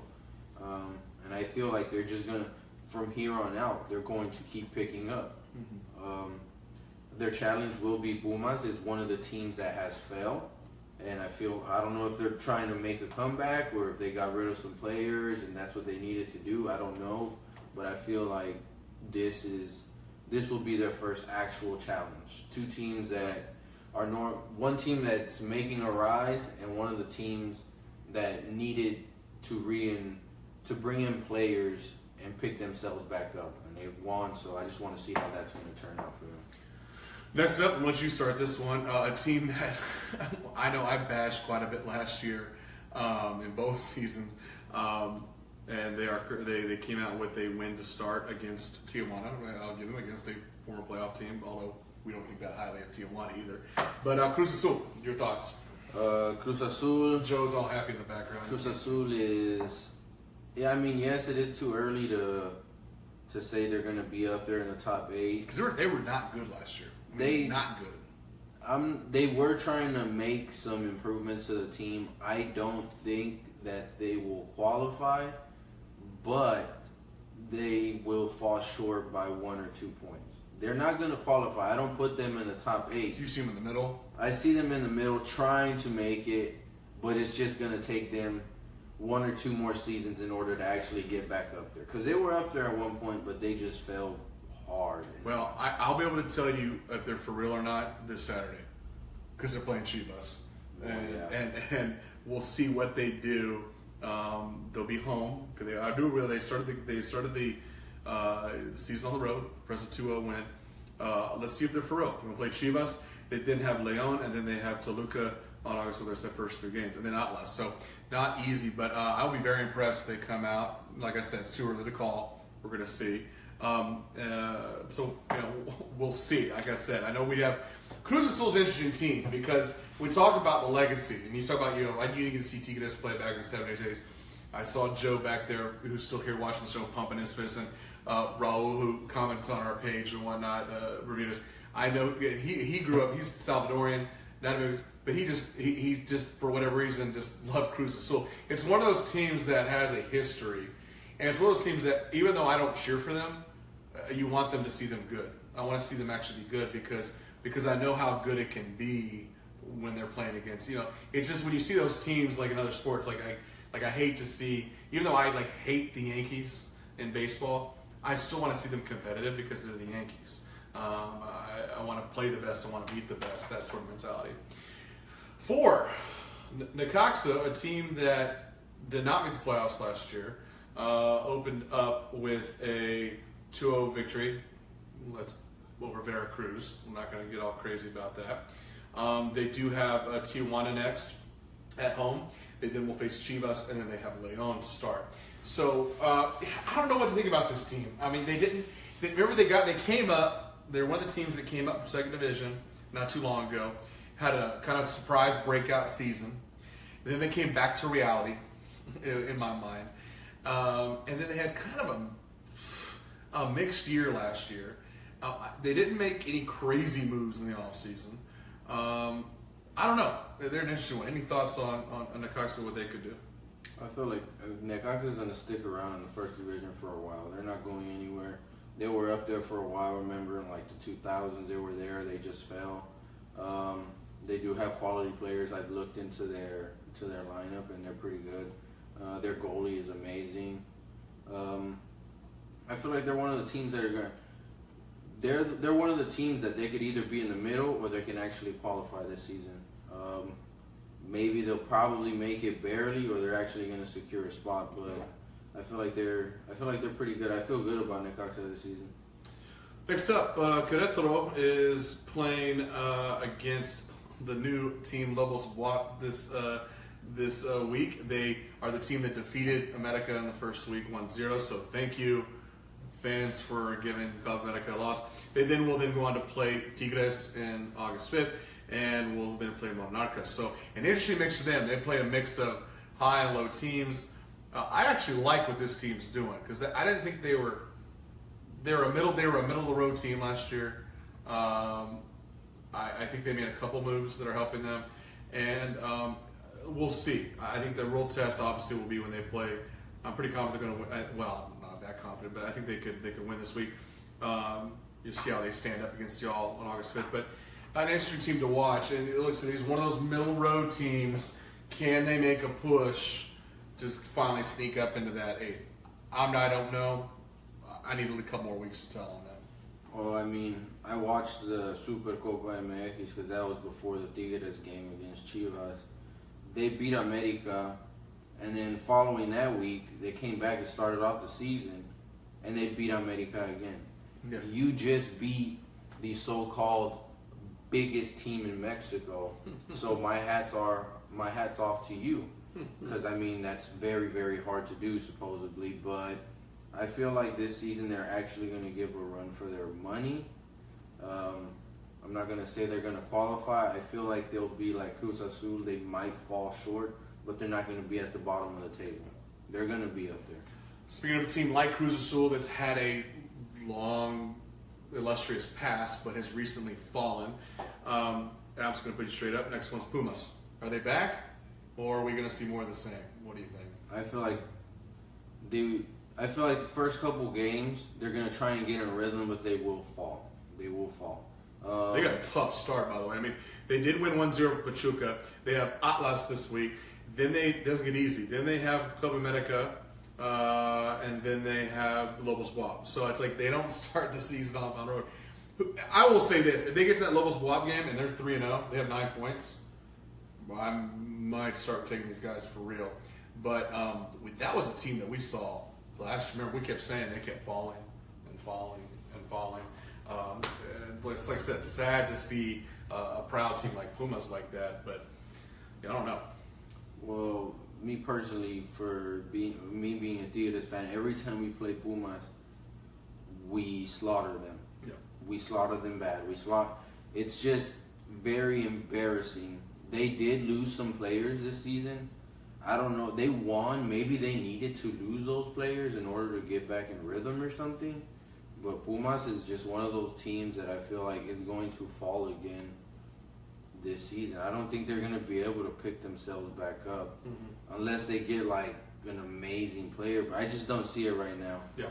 And I feel like they're just going to, from here on out, they're going to keep picking up. Mm-hmm. Their challenge will be Pumas is one of the teams that has failed. And I don't know if they're trying to make a comeback or if they got rid of some players and that's what they needed to do. I don't know. But I feel like this will be their first actual challenge. Two teams that are one team that's making a rise and one of the teams that needed to bring in players and pick themselves back up. And they won, so I just want to see how that's going to turn out for them. Next up, once you start this one, a team that I know I bashed quite a bit last year in both seasons, and they came out with a win to start against Tijuana. I'll give them against a former playoff team, although we don't think that highly of Tijuana either. But Cruz Azul, your thoughts? Cruz Azul. Joe's all happy in the background. Cruz Azul is, yeah. I mean, yes, it is too early to say they're going to be up there in the top 8 because they were not good last year. Not good. They were trying to make some improvements to the team. I don't think that they will qualify, but they will fall short by 1 or 2 points. They're not going to qualify. I don't put them in the top 8. You see them in the middle? I see them in the middle trying to make it, but it's just going to take them 1 or 2 more seasons in order to actually get back up there. Because they were up there at one point, but they just fell hard. Well, I'll be able to tell you if they're for real or not this Saturday because they're playing Chivas. And we'll see what they do. They'll be home because they started the season on the road, press a 2-0 win. Let's see if they're for real. They're going to play Chivas. They then have Leon, and then they have Toluca on August, so there's their first 3 games, and then Atlas. So not easy, but I'll be very impressed they come out. Like I said, it's too early to call. We're going to see. We'll see. Like I said, I know we have Cruz Azul's an interesting team because we talk about the legacy, and you talk about you didn't get to see Tigres play back in the 70s, 80s. I saw Joe back there, who's still here watching the show, pumping his fist, and Raul, who comments on our page and whatnot, reviewed us. I know he grew up. He's Salvadorian, but he just for whatever reason just loved Cruz Azul. It's one of those teams that has a history, and it's one of those teams that even though I don't cheer for them, you want them to see them good. I want to see them actually be good because I know how good it can be when they're playing against. It's just when you see those teams like in other sports, like I hate to see, even though I hate the Yankees in baseball, I still want to see them competitive because they're the Yankees. I want to play the best. I want to beat the best. That sort of mentality. 4, Necaxa, a team that did not make the playoffs last year, opened up with a 2-0 victory. Over Veracruz. I'm not going to get all crazy about that. They do have Tijuana next at home. They then will face Chivas, and then they have Leon to start. So I don't know what to think about this team. I mean, they came up. They're one of the teams that came up from second division not too long ago. Had a kind of surprise breakout season. And then they came back to reality, in my mind. And then they had kind of a mixed year last year. They didn't make any crazy moves in the offseason. I don't know. They're an interesting one. Any thoughts on Necaxa, what they could do? I feel like Necaxa is going to stick around in the first division for a while. They're not going anywhere. They were up there for a while. Remember, in the 2000s, they were there. They just fell. They do have quality players. I've looked into their lineup, and they're pretty good. Their goalie is amazing. I feel like they're one of the teams that are going to... they're one of the teams that they could either be in the middle or they can actually qualify this season. Maybe they'll probably make it barely, or they're actually going to secure a spot. But I feel like they're pretty good. I feel good about Necaxa this season. Next up, Querétaro is playing against the new team Lobos WAP this week. They are the team that defeated America in the first week 1-0. So thank you, fans, for giving Club America a loss. They will then go on to play Tigres in August 5th, and will then play Monarcas. So an interesting mix for them. They play a mix of high and low teams. I actually like what this team's doing, because I didn't think they were a middle of the road team last year. I think they made a couple moves that are helping them, and we'll see. I think the real test obviously will be when they play. I'm pretty confident they're going to win. Well, I'm not that confident, but I think they could win this week. You'll see how they stand up against y'all on August 5th. But an interesting team to watch. And it looks like he's one of those middle road teams. Can they make a push to finally sneak up into that 8? I don't know. I need a couple more weeks to tell on that. Well, I mean, I watched the Supercopa MX because that was before the Tigres game against Chivas. They beat America, and then following that week, they came back and started off the season, and they beat America again. Yeah. You just beat the so-called biggest team in Mexico, so my hat's off to you, because I mean that's very, very hard to do supposedly, but I feel like this season they're actually going to give a run for their money. I'm not going to say they're going to qualify. I feel like they'll be like Cruz Azul. They might fall short, but they're not going to be at the bottom of the table. They're going to be up there. Speaking of a team like Cruz Azul that's had a long, illustrious past, but has recently fallen, and I'm just going to put you straight up. Next one's Pumas. Are they back, or are we going to see more of the same? What do you think? I feel like the first couple games they're going to try and get in rhythm, but they will fall. They will fall. They got a tough start, by the way. I mean, they did win 1-0 for Pachuca. They have Atlas this week. Then it doesn't get easy. Then they have Club America, and then they have the Lobos WAP. So it's like they don't start the season off on the road. I will say this: if they get to that Lobos WAP game and they're 3-0, they have 9 points. Well, I might start taking these guys for real. But that was a team that we saw last year. Remember, we kept saying they kept falling and falling and falling. And it's like I said, sad to see a proud team like Pumas like that, but I don't know. Well, me personally, being a Tigres fan, every time we play Pumas, we slaughter them. Yeah. We slaughter them bad. It's just very embarrassing. They did lose some players this season. I don't know. They won. Maybe they needed to lose those players in order to get back in rhythm or something. But Pumas is just one of those teams that I feel like is going to fall again this season. I don't think they're going to be able to pick themselves back up unless they get like an amazing player. But I just don't see it right now. Yeah.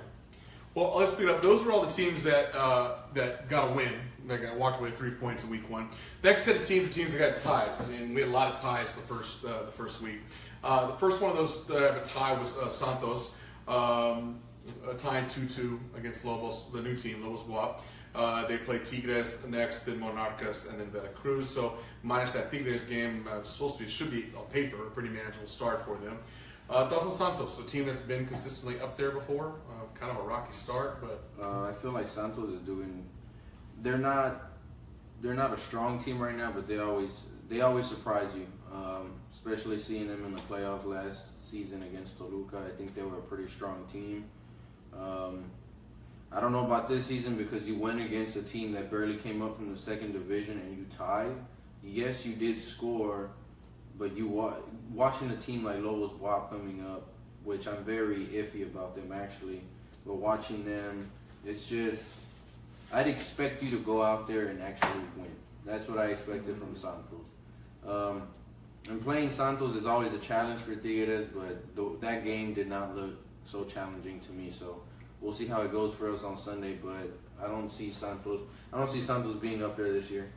Well, let's pick it up. Those are all the teams that got a win. They walked away with 3 points in week 1. Next set of teams that got ties, and we had a lot of ties the first week. The first one of those that have a tie was Santos. Tying 2-2 against Lobos, the new team, Lobos WAP. They play Tigres next, then Monarcas, and then Veracruz. So minus that Tigres game, should be on paper a pretty manageable start for them. Dos Santos, a team that's been consistently up there before, kind of a rocky start, but I feel like Santos is doing. They're not a strong team right now, but they always surprise you. Especially seeing them in the playoffs last season against Toluca, I think they were a pretty strong team. I don't know about this season because you went against a team that barely came up from the second division and you tied. Yes, you did score, but watching a team like Lobos WAP coming up, which I'm very iffy about them actually, but watching them, it's just, I'd expect you to go out there and actually win. That's what I expected from Santos. And playing Santos is always a challenge for Tigres, but that game did not look so challenging to me. So we'll see how it goes for us on Sunday, but I don't see Santos being up there this year.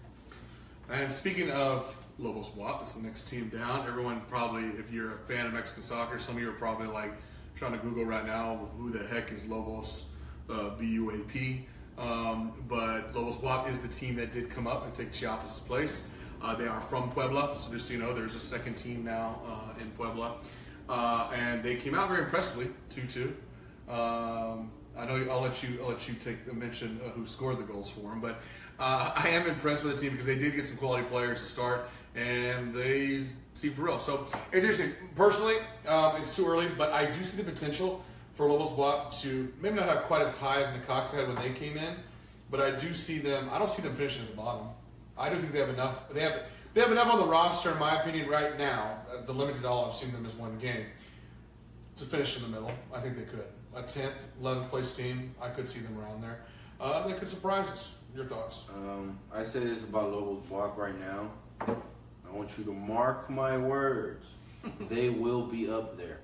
And speaking of Lobos WAP, it's the next team down. Everyone probably, if you're a fan of Mexican soccer, some of you are probably like trying to Google right now, who the heck is Lobos BUAP? But Lobos WAP is the team that did come up and take Chiapas' place. They are from Puebla, so just so you know, there's a second team now in Puebla. And they came out very impressively, 2-2. I know I'll let you take the mention who scored the goals for them, but I am impressed with the team because they did get some quality players to start, and they seem for real. So it's interesting. Personally, it's too early, but I do see the potential for Lobos WAP to maybe not have quite as high as Necaxa had when they came in, but I do see them. I don't see them finishing at the bottom. I do think they have enough. They have enough on the roster, in my opinion, right now. The limited all I've seen them as one game to finish in the middle. I think they could. A 10th, 11th place team, I could see them around there. They could surprise us. Your thoughts? I say this about Lobos WAP right now. I want you to mark my words. They will be up there.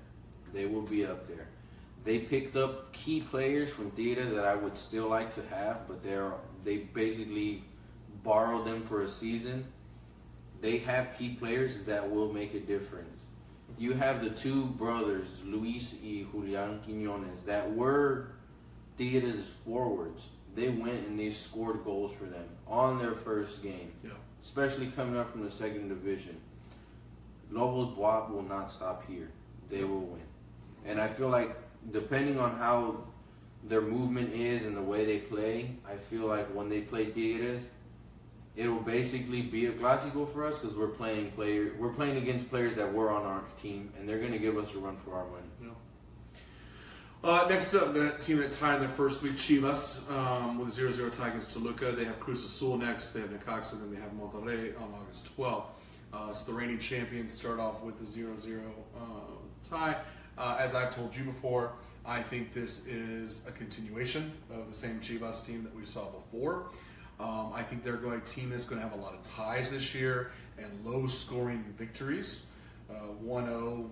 They will be up there. They picked up key players from Tigres that I would still like to have, but they basically borrowed them for a season. They have key players that will make a difference. You have the two brothers, Luis y Julian Quiñones, that were Tigres forwards. They went and they scored goals for them on their first game, especially coming up from the second division. Lobos WAP will not stop here. They will win. And I feel like depending on how their movement is and the way they play, I feel like when they play Tigres, it will basically be a Clásico for us because we're playing against players that were on our team, and they're going to give us a run for our money. Next up, the team that tied in their first week, Chivas, with 0-0 tie against Toluca. They have Cruz Azul next, they have Necaxa, and then they have Monterrey on August 12th. So the reigning champions start off with the 0-0 tie. As I've told you before, I think this is a continuation of the same Chivas team that we saw before. I think they're going to team that's going to have a lot of ties this year and low-scoring victories, 1-0,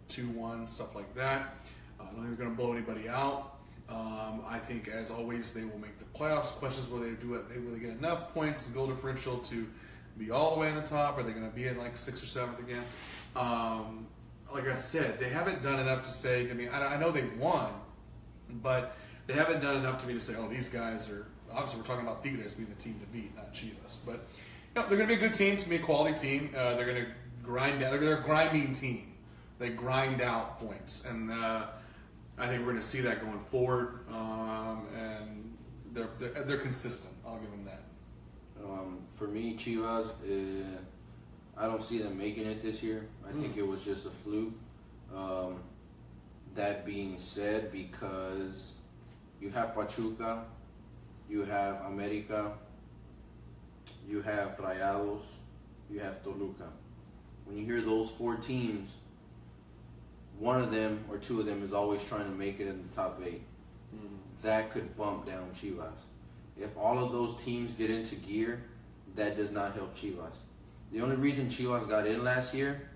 2-1, stuff like that. I don't think they're going to blow anybody out. I think, as always, they will make the playoffs. Questions whether they get enough points and goal differential to be all the way in the top. Are they going to be in like 6th or 7th again? Like I said, they haven't done enough to say to me. I know they won, but they haven't done enough to me to say, oh, these guys are. Obviously, we're talking about Tigres being the team to beat, not Chivas. But they're going to be a good team. It's going to be a quality team. They're going to grind out. They're a grinding team. They grind out points, and I think we're going to see that going forward. And they're consistent. I'll give them that. For me, Chivas, I don't see them making it this year. I think it was just a fluke. That being said, because you have Pachuca, you have America, you have Rayados, you have Toluca. When you hear those four teams, one of them or two of them is always trying to make it in the top 8. That could bump down Chivas. If all of those teams get into gear, that does not help Chivas. The only reason Chivas got in last year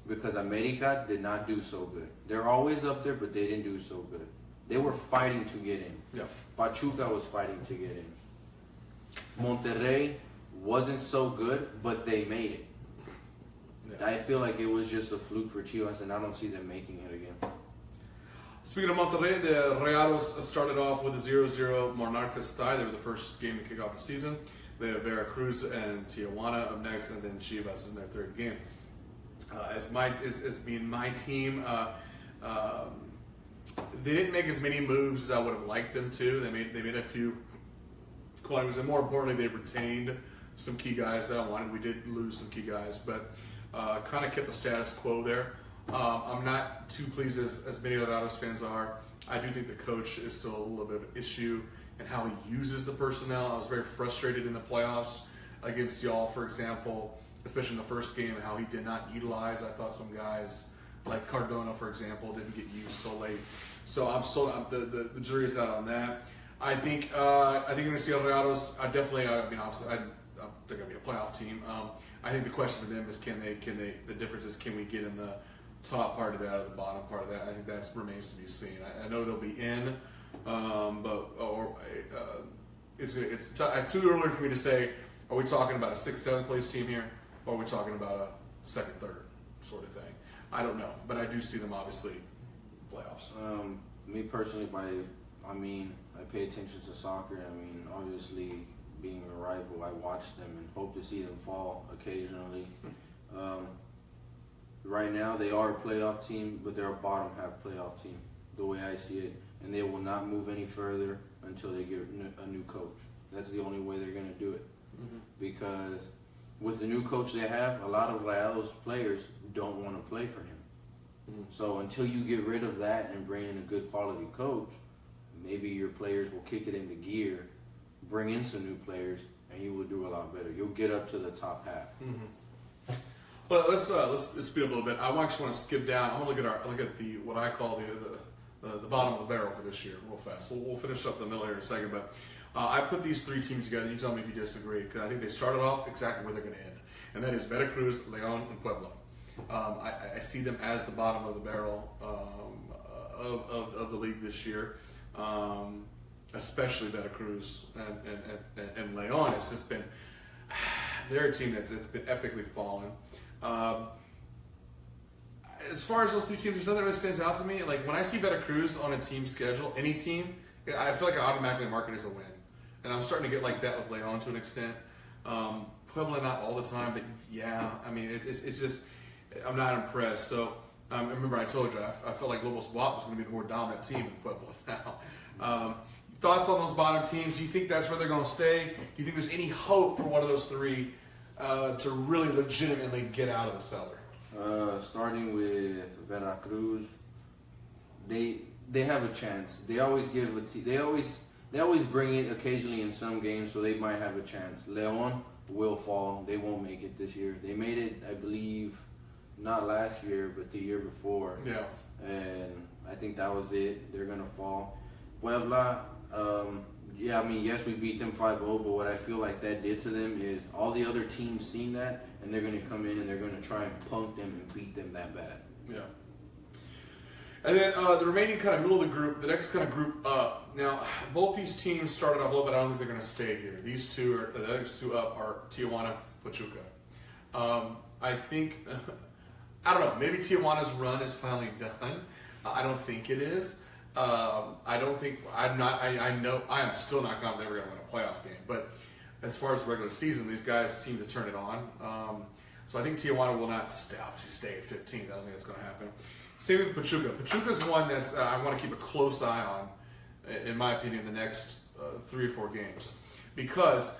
because America did not do so good. They're always up there, but they didn't do so good. They were fighting to get in. Yeah. Pachuca was fighting to get in. Monterrey wasn't so good, but they made it. Yeah. I feel like it was just a fluke for Chivas, and I don't see them making it again. Speaking of Monterrey, the Rayados started off with a 0-0 Monarcas tie. They were the first game to kick off the season. They have Veracruz and Tijuana up next, and then Chivas in their third game. As being my team, they didn't make as many moves as I would have liked them to. They made a few qualities, and more importantly, they retained some key guys that I wanted. We did lose some key guys, but kind of kept the status quo there. I'm not too pleased as many of the Rayados fans are. I do think the coach is still a little bit of an issue in how he uses the personnel. I was very frustrated in the playoffs against y'all, for example, especially in the first game, how he did not utilize. I thought some guys, like Cardona, for example, didn't get used till late. So the jury's out on that. I think you're going to see El Rayados. Obviously, they're going to be a playoff team. I think the question for them is can they? The difference is can we get in the top part of that or the bottom part of that? I think that remains to be seen. I know they'll be in, it's too early for me to say. Are we talking about a 6th, 7th place team here, or are we talking about a 2nd, 3rd sort of thing? I don't know, but I do see them obviously playoffs. Me personally, I mean, I pay attention to soccer. I mean, obviously, being a rival, I watch them and hope to see them fall occasionally. Right now, they are a playoff team, but they're a bottom half playoff team, the way I see it. And they will not move any further until they get a new coach. That's the only way they're going to do it. Because with the new coach they have, a lot of Rayados players don't want to play for him. So until you get rid of that and bring in a good quality coach, maybe your players will kick it into gear, bring in some new players, and you will do a lot better. You'll get up to the top half. Well, let's speed up a little bit. I actually want to skip down. I want to look at the what I call the bottom of the barrel for this year, real fast. We'll finish up the middle here in a second, but I put these three teams together. You tell me if you disagree, because I think they started off exactly where they're going to end, and that is Veracruz, León, and Puebla. I see them as the bottom of the barrel of the league this year, especially Veracruz and León. It's just been they're a team that's been epically fallen. As far as those three teams, there's nothing that really stands out to me. Like when I see Veracruz on a team schedule, any team, I feel like I automatically mark it as a win. And I'm starting to get like that with León to an extent. Puebla not all the time, but yeah, I mean it's just I'm not impressed. So remember I told you I felt like Lobos WAP was going to be the more dominant team in Puebla now. Thoughts on those bottom teams? Do you think that's where they're going to stay? Do you think there's any hope for one of those three to really legitimately get out of the cellar? Starting with Veracruz, they have a chance. They always give they always bring it occasionally in some games, so they might have a chance. León will fall. They won't make it this year. They made it, I believe, not last year, but the year before. Yeah. And I think that was it. They're gonna fall. Puebla, yeah, I mean, yes, we beat them 5-0, but what I feel like that did to them is all the other teams seen that, and they're going to come in and they're going to try and punk them and beat them that bad. Yeah. And then the remaining kind of middle of the group, the next kind of group up. Now, both these teams started off a little bit. I don't think they're going to stay here. These two, the next two up are Tijuana, Pachuca. I think, I don't know, maybe Tijuana's run is finally done. I don't think it is. I know I am still not confident we're going to win a playoff game. But as far as the regular season, these guys seem to turn it on. So I think Tijuana will not obviously stay at 15th. I don't think that's going to happen. Same with Pachuca. Pachuca's one that's I want to keep a close eye on, in my opinion, the next 3 or 4 games. Because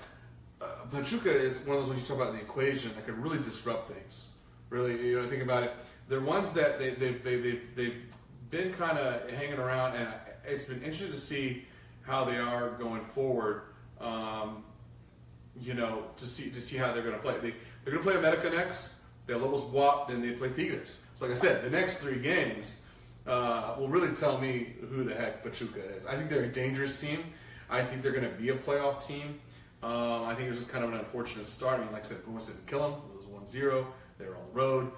Pachuca is one of those ones you talk about in the equation that can really disrupt things. Really, think about it. They're ones that they've been kind of hanging around, and it's been interesting to see how they are going forward. To see how they're going to play. They're going to play America next. They have Lobos WAP, then they play Tigres. So, like I said, the next 3 games will really tell me who the heck Pachuca is. I think they're a dangerous team. I think they're going to be a playoff team. I think it was just kind of an unfortunate start. I mean, like I said, Pumas didn't kill them. It was 1-0. They were on the road.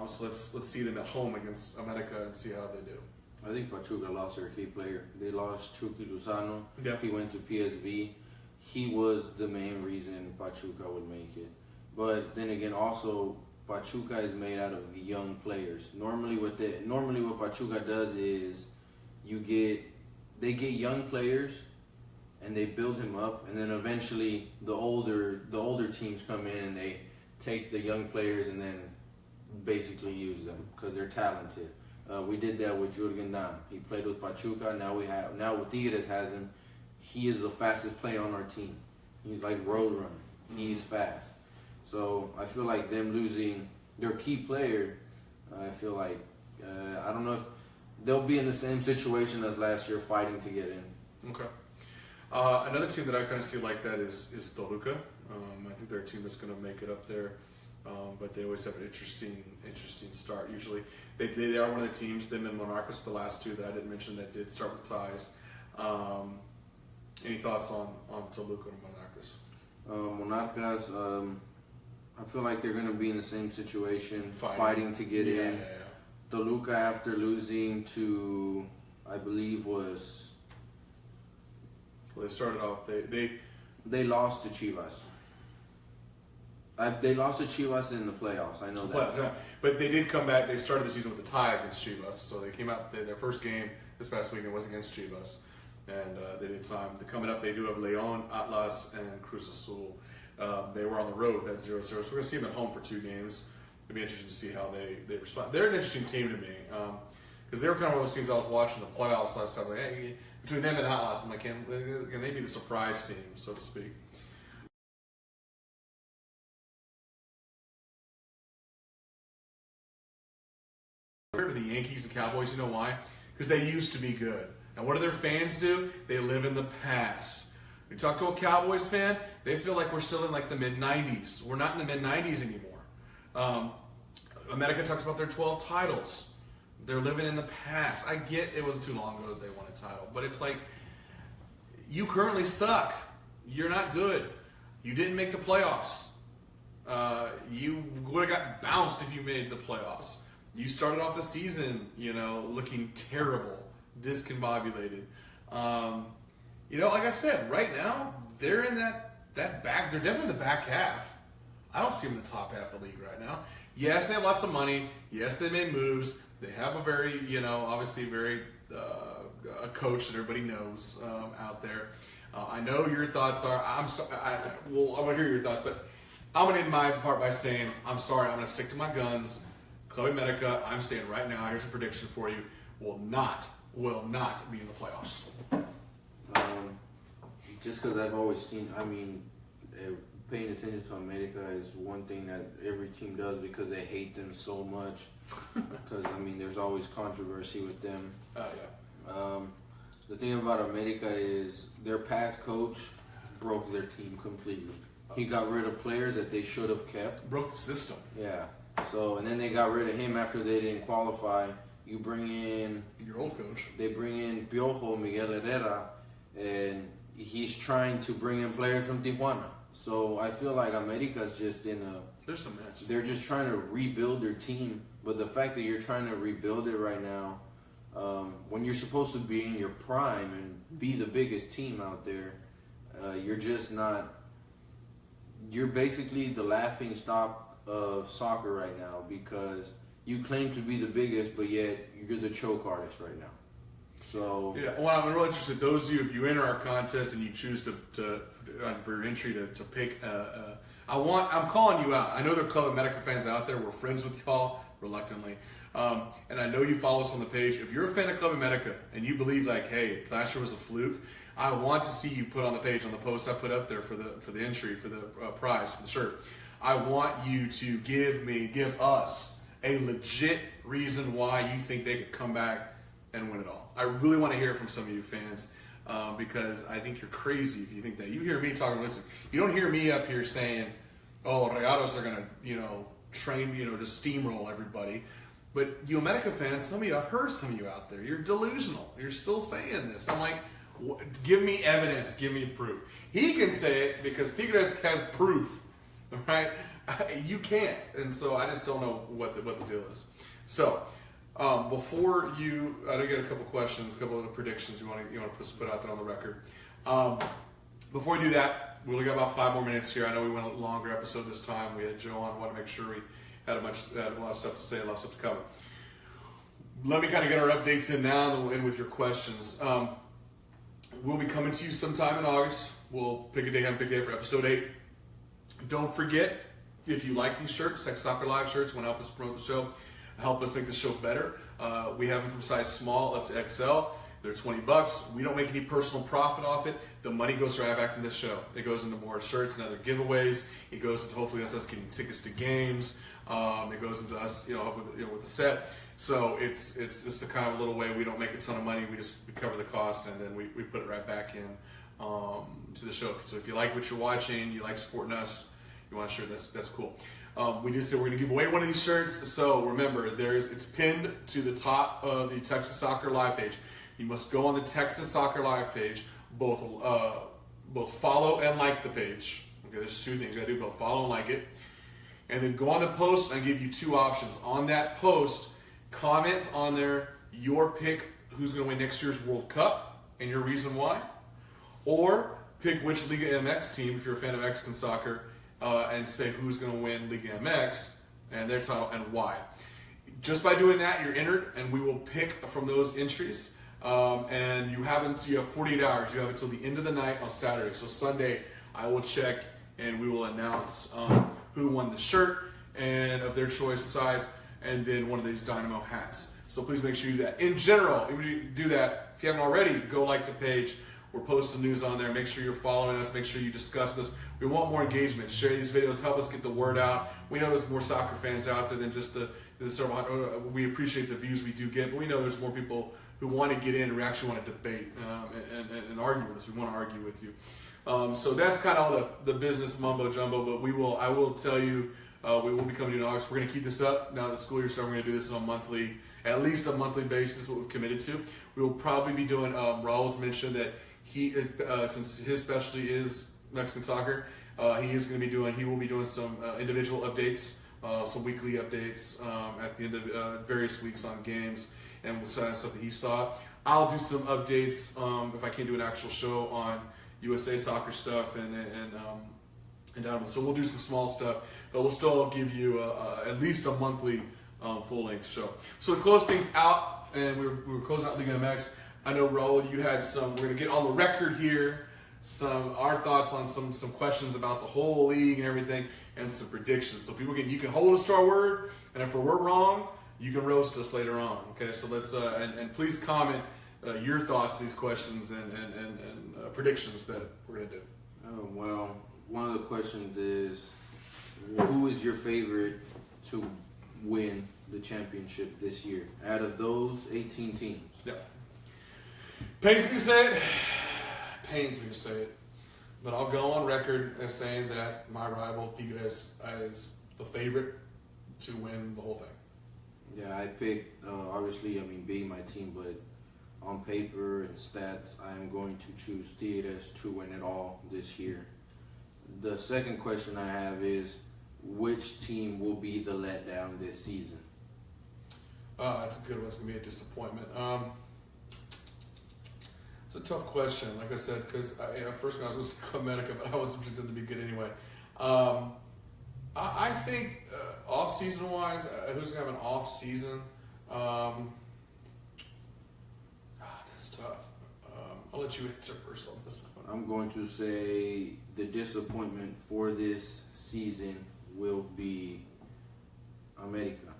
So let's see them at home against America and see how they do. I think Pachuca lost their key player. They lost Chucky Lozano. Yeah. He went to PSV. He was the main reason Pachuca would make it. But then again, also Pachuca is made out of young players. Normally what Pachuca does is they get young players and they build him up, and then eventually the older teams come in and they take the young players and then basically use them because they're talented. We did that with Jurgen Damm. He played with Pachuca. Now with Tigres has him. He is the fastest player on our team. He's like road runner. He's fast. So I feel like them losing their key player, I feel like I don't know if they'll be in the same situation as last year, fighting to get in. Okay. Another team that I kind of see like that is Toluca. I think they're a team that's going to make it up there. But they always have an interesting start. Usually, they are one of the teams. Them and Monarcas, the last two that I didn't mention, that did start with ties. Any thoughts on Toluca and Monarcas? Monarcas, I feel like they're going to be in the same situation, fighting to get in. Yeah. Toluca, after losing to, I believe was. Well, they started off. They lost to Chivas. They lost to Chivas in the playoffs. I know that. Yeah. But they did come back. They started the season with a tie against Chivas. So they came out. Their first game this past weekend was against Chivas. and they did time. Coming up, they do have Leon, Atlas, and Cruz Azul. They were on the road with that 0-0, so we're going to see them at home for 2 games. It'll be interesting to see how they respond. They're an interesting team to me because they were kind of one of those teams I was watching the playoffs last time. Like, hey, between them and Atlas, I'm like, can they be the surprise team, so to speak? The Yankees and Cowboys, you know why? Because they used to be good. And what do their fans do? They live in the past. You talk to a Cowboys fan, they feel like we're still in like the mid-90s. We're not in the mid-90s anymore. America talks about their 12 titles. They're living in the past. I get it wasn't too long ago that they won a title, but it's like, you currently suck. You're not good. You didn't make the playoffs. You would have got bounced if you made the playoffs. You started off the season, looking terrible, discombobulated. Like I said, right now, they're in that back, they're definitely in the back half. I don't see them in the top half of the league right now. Yes, they have lots of money. Yes, they made moves. They have a very, obviously very a coach that everybody knows out there. I know your thoughts are, I want to hear your thoughts, but I'm going to end my part by saying, I'm sorry, I'm going to stick to my guns. Club America, I'm saying right now, here's a prediction for you, will not be in the playoffs. Just because I've always seen, paying attention to America is one thing that every team does because they hate them so much. Because, there's always controversy with them. The thing about America is their past coach broke their team completely. He got rid of players that they should have kept. Broke the system. Yeah. So, and then they got rid of him after they didn't qualify. You bring in... your old coach. They bring in Piojo, Miguel Herrera, and he's trying to bring in players from Tijuana. So I feel like America's just in a... there's a mess. They're just trying to rebuild their team. But the fact that you're trying to rebuild it right now, when you're supposed to be in your prime and be the biggest team out there, you're just not... You're basically the laughing stock of soccer right now because you claim to be the biggest, but yet you're the choke artist right now. So yeah, well, I'm really interested. Those of you, if you enter our contest and you choose to for your entry to pick, I'm calling you out. I know there are Club America fans out there. We're friends with y'all reluctantly, and I know you follow us on the page. If you're a fan of Club America and you believe like, hey, last year was a fluke, I want to see you put on the page on the post I put up there for the entry for the prize for the shirt. I want you to give us a legit reason why you think they could come back and win it all. I really want to hear from some of you fans because I think you're crazy if you think that. You hear me talking, listen, you don't hear me up here saying, oh, Rayados are going to, train, to steamroll everybody. But you America fans, some of you, I've heard some of you out there, you're delusional. You're still saying this. I'm like, give me evidence, give me proof. He can say it because Tigres has proof. Right? You can't. And so I just don't know what the deal is. So, before you, I do get a couple questions, a couple of predictions you want to put out there on the record. Before we do that, we only got about 5 more minutes here. I know we went a longer episode this time. We had Joe on. Want to make sure we had a lot of stuff to say, a lot of stuff to cover. Let me kind of get our updates in now, and then we'll end with your questions. We'll be coming to you sometime in August. We'll pick a day for episode 8. Don't forget, if you like these shirts, Texas Soccer Live shirts, want to help us promote the show, help us make the show better. We have them from size small up to XL. They're $20. We don't make any personal profit off it. The money goes right back in this show. It goes into more shirts and other giveaways. It goes into hopefully us getting tickets to games. It goes into us, with the set. So it's just a kind of a little way. We don't make a ton of money. We cover the cost and then we put it right back in to the show. So if you like what you're watching, you like supporting us, you want a shirt, that's cool. We did say we're going to give away one of these shirts. So remember, it's pinned to the top of the Texas Soccer Live page. You must go on the Texas Soccer Live page, both follow and like the page. Okay, there's 2 things you got to do: both follow and like it, and then go on the post. And I give you 2 options on that post. Comment on there your pick, who's going to win next year's World Cup, and your reason why, or pick which Liga MX team if you're a fan of Mexican soccer, and say who's going to win Liga MX and their title and why. Just by doing that, you're entered, and we will pick from those entries And you have 48 hours. You have until the end of the night on Saturday. So Sunday, I will check and we will announce who won the shirt and of their choice size, and then one of these Dynamo hats. So please make sure you do that. In general, if you do that, if you haven't already, go like the page. We're posting news on there. Make sure you're following us. Make sure you discuss this. We want more engagement. Share these videos. Help us get the word out. We know there's more soccer fans out there than just the several. We appreciate the views we do get, but we know there's more people who want to get in and we actually want to debate and argue with us. We want to argue with you. So that's kind of all the business mumbo jumbo. But I will tell you, we will be coming to you in August. We're going to keep this up now that the school year starts. We're going to do this on at least a monthly basis. What we've committed to. We will probably be doing. Raul's mentioned that he, since his specialty is Mexican soccer, he will be doing some individual updates, some weekly updates at the end of various weeks on games and stuff that he saw. I'll do some updates if I can't do an actual show on USA soccer stuff and so we'll do some small stuff, but we'll still give you at least a monthly full-length show. So to close things out, and we're closing out Liga MX. I know, Raul, you had some. We're gonna get on the record here. Our thoughts on some questions about the whole league and everything, and some predictions. So you can hold us to our word, and if we're wrong, you can roast us later on. Okay, so let's and please comment your thoughts, these questions and predictions that we're gonna do. Well, one of the questions is, who is your favorite to win the championship this year out of those 18 teams? Yeah. Pains me to say it, but I'll go on record as saying that my rival Tigres is the favorite to win the whole thing. Yeah, I picked, obviously, being my team, but on paper and stats, I am going to choose Tigres to win it all this year. The second question I have is, which team will be the letdown this season? That's a good one. It's going to be a disappointment. It's a tough question, like I said, because first I was going to say Club Medica, but I wasn't predicting to be good anyway. I think off-season wise, who's going to have an off-season? That's tough. I'll let you answer first on this one. I'm going to say the disappointment for this season will be America.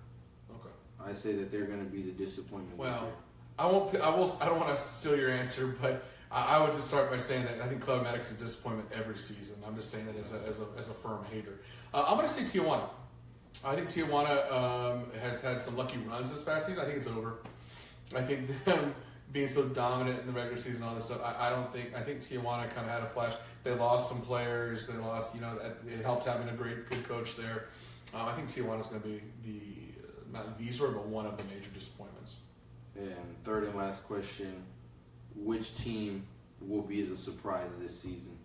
Okay. I say that they're going to be the disappointment this year. I don't want to steal your answer, but I would just start by saying that I think Club Medic is a disappointment every season. I'm just saying that as a firm hater. I'm going to say Tijuana. I think Tijuana has had some lucky runs this past season. I think it's over. I think them being so dominant in the regular season and all this stuff, I think Tijuana kind of had a flash. They lost some players. They lost, it helped having a good coach there. I think Tijuana is going to be not the sort, but one of the major disappointments. And third and last question, which team will be the surprise this season?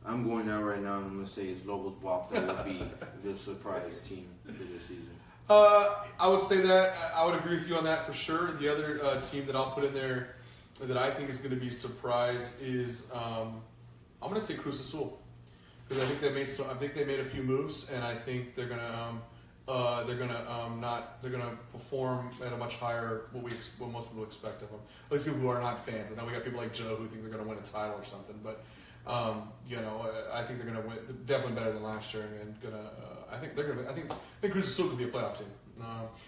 I'm going out right now and I'm going to say it's Lobos BUAP that will be the surprise team for this season. I would say that. I would agree with you on that for sure. The other team that I'll put in there that I think is going to be surprised is I'm going to say Cruz Azul, because I think they made a few moves, and I think they're going to perform at a much higher what most people expect of them. At least people who are not fans. I know we got people like Joe who think they're going to win a title or something, but I think they're going to win. Definitely better than last year, and I think Cruz Azul could be a playoff team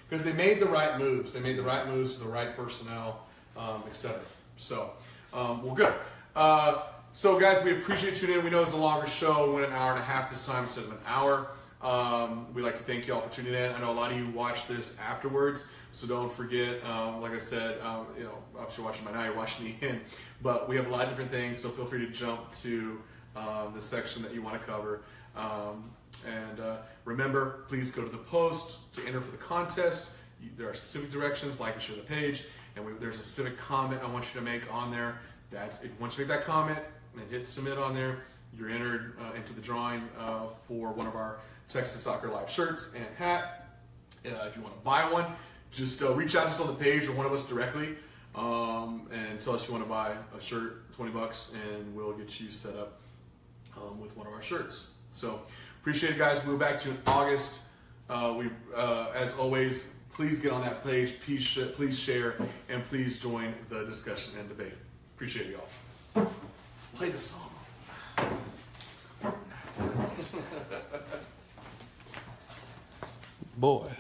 because they made the right moves. They made the right moves for the right personnel, etc. So, well, good. So, guys, we appreciate you tuning in. We know it's a longer show. We went an hour and a half this time instead of an hour. We'd like to thank you all for tuning in. I know a lot of you watch this afterwards, so don't forget. Like I said, obviously watching by now, you're watching the end, but we have a lot of different things. So feel free to jump to the section that you want to cover. And remember, please go to the post to enter for the contest. There are specific directions, like and share the page, and there's a specific comment I want you to make on there. Once you make that comment and hit submit on there, you're entered into the drawing for one of our Texas Soccer Live shirts and hat. If you want to buy one, just reach out to us on the page or one of us directly and tell us you want to buy a shirt, $20, and we'll get you set up with one of our shirts. So appreciate it, guys. We'll be back to you in August. As always, please get on that page. Please share, and please join the discussion and debate. Appreciate y'all. Play the song. Boy.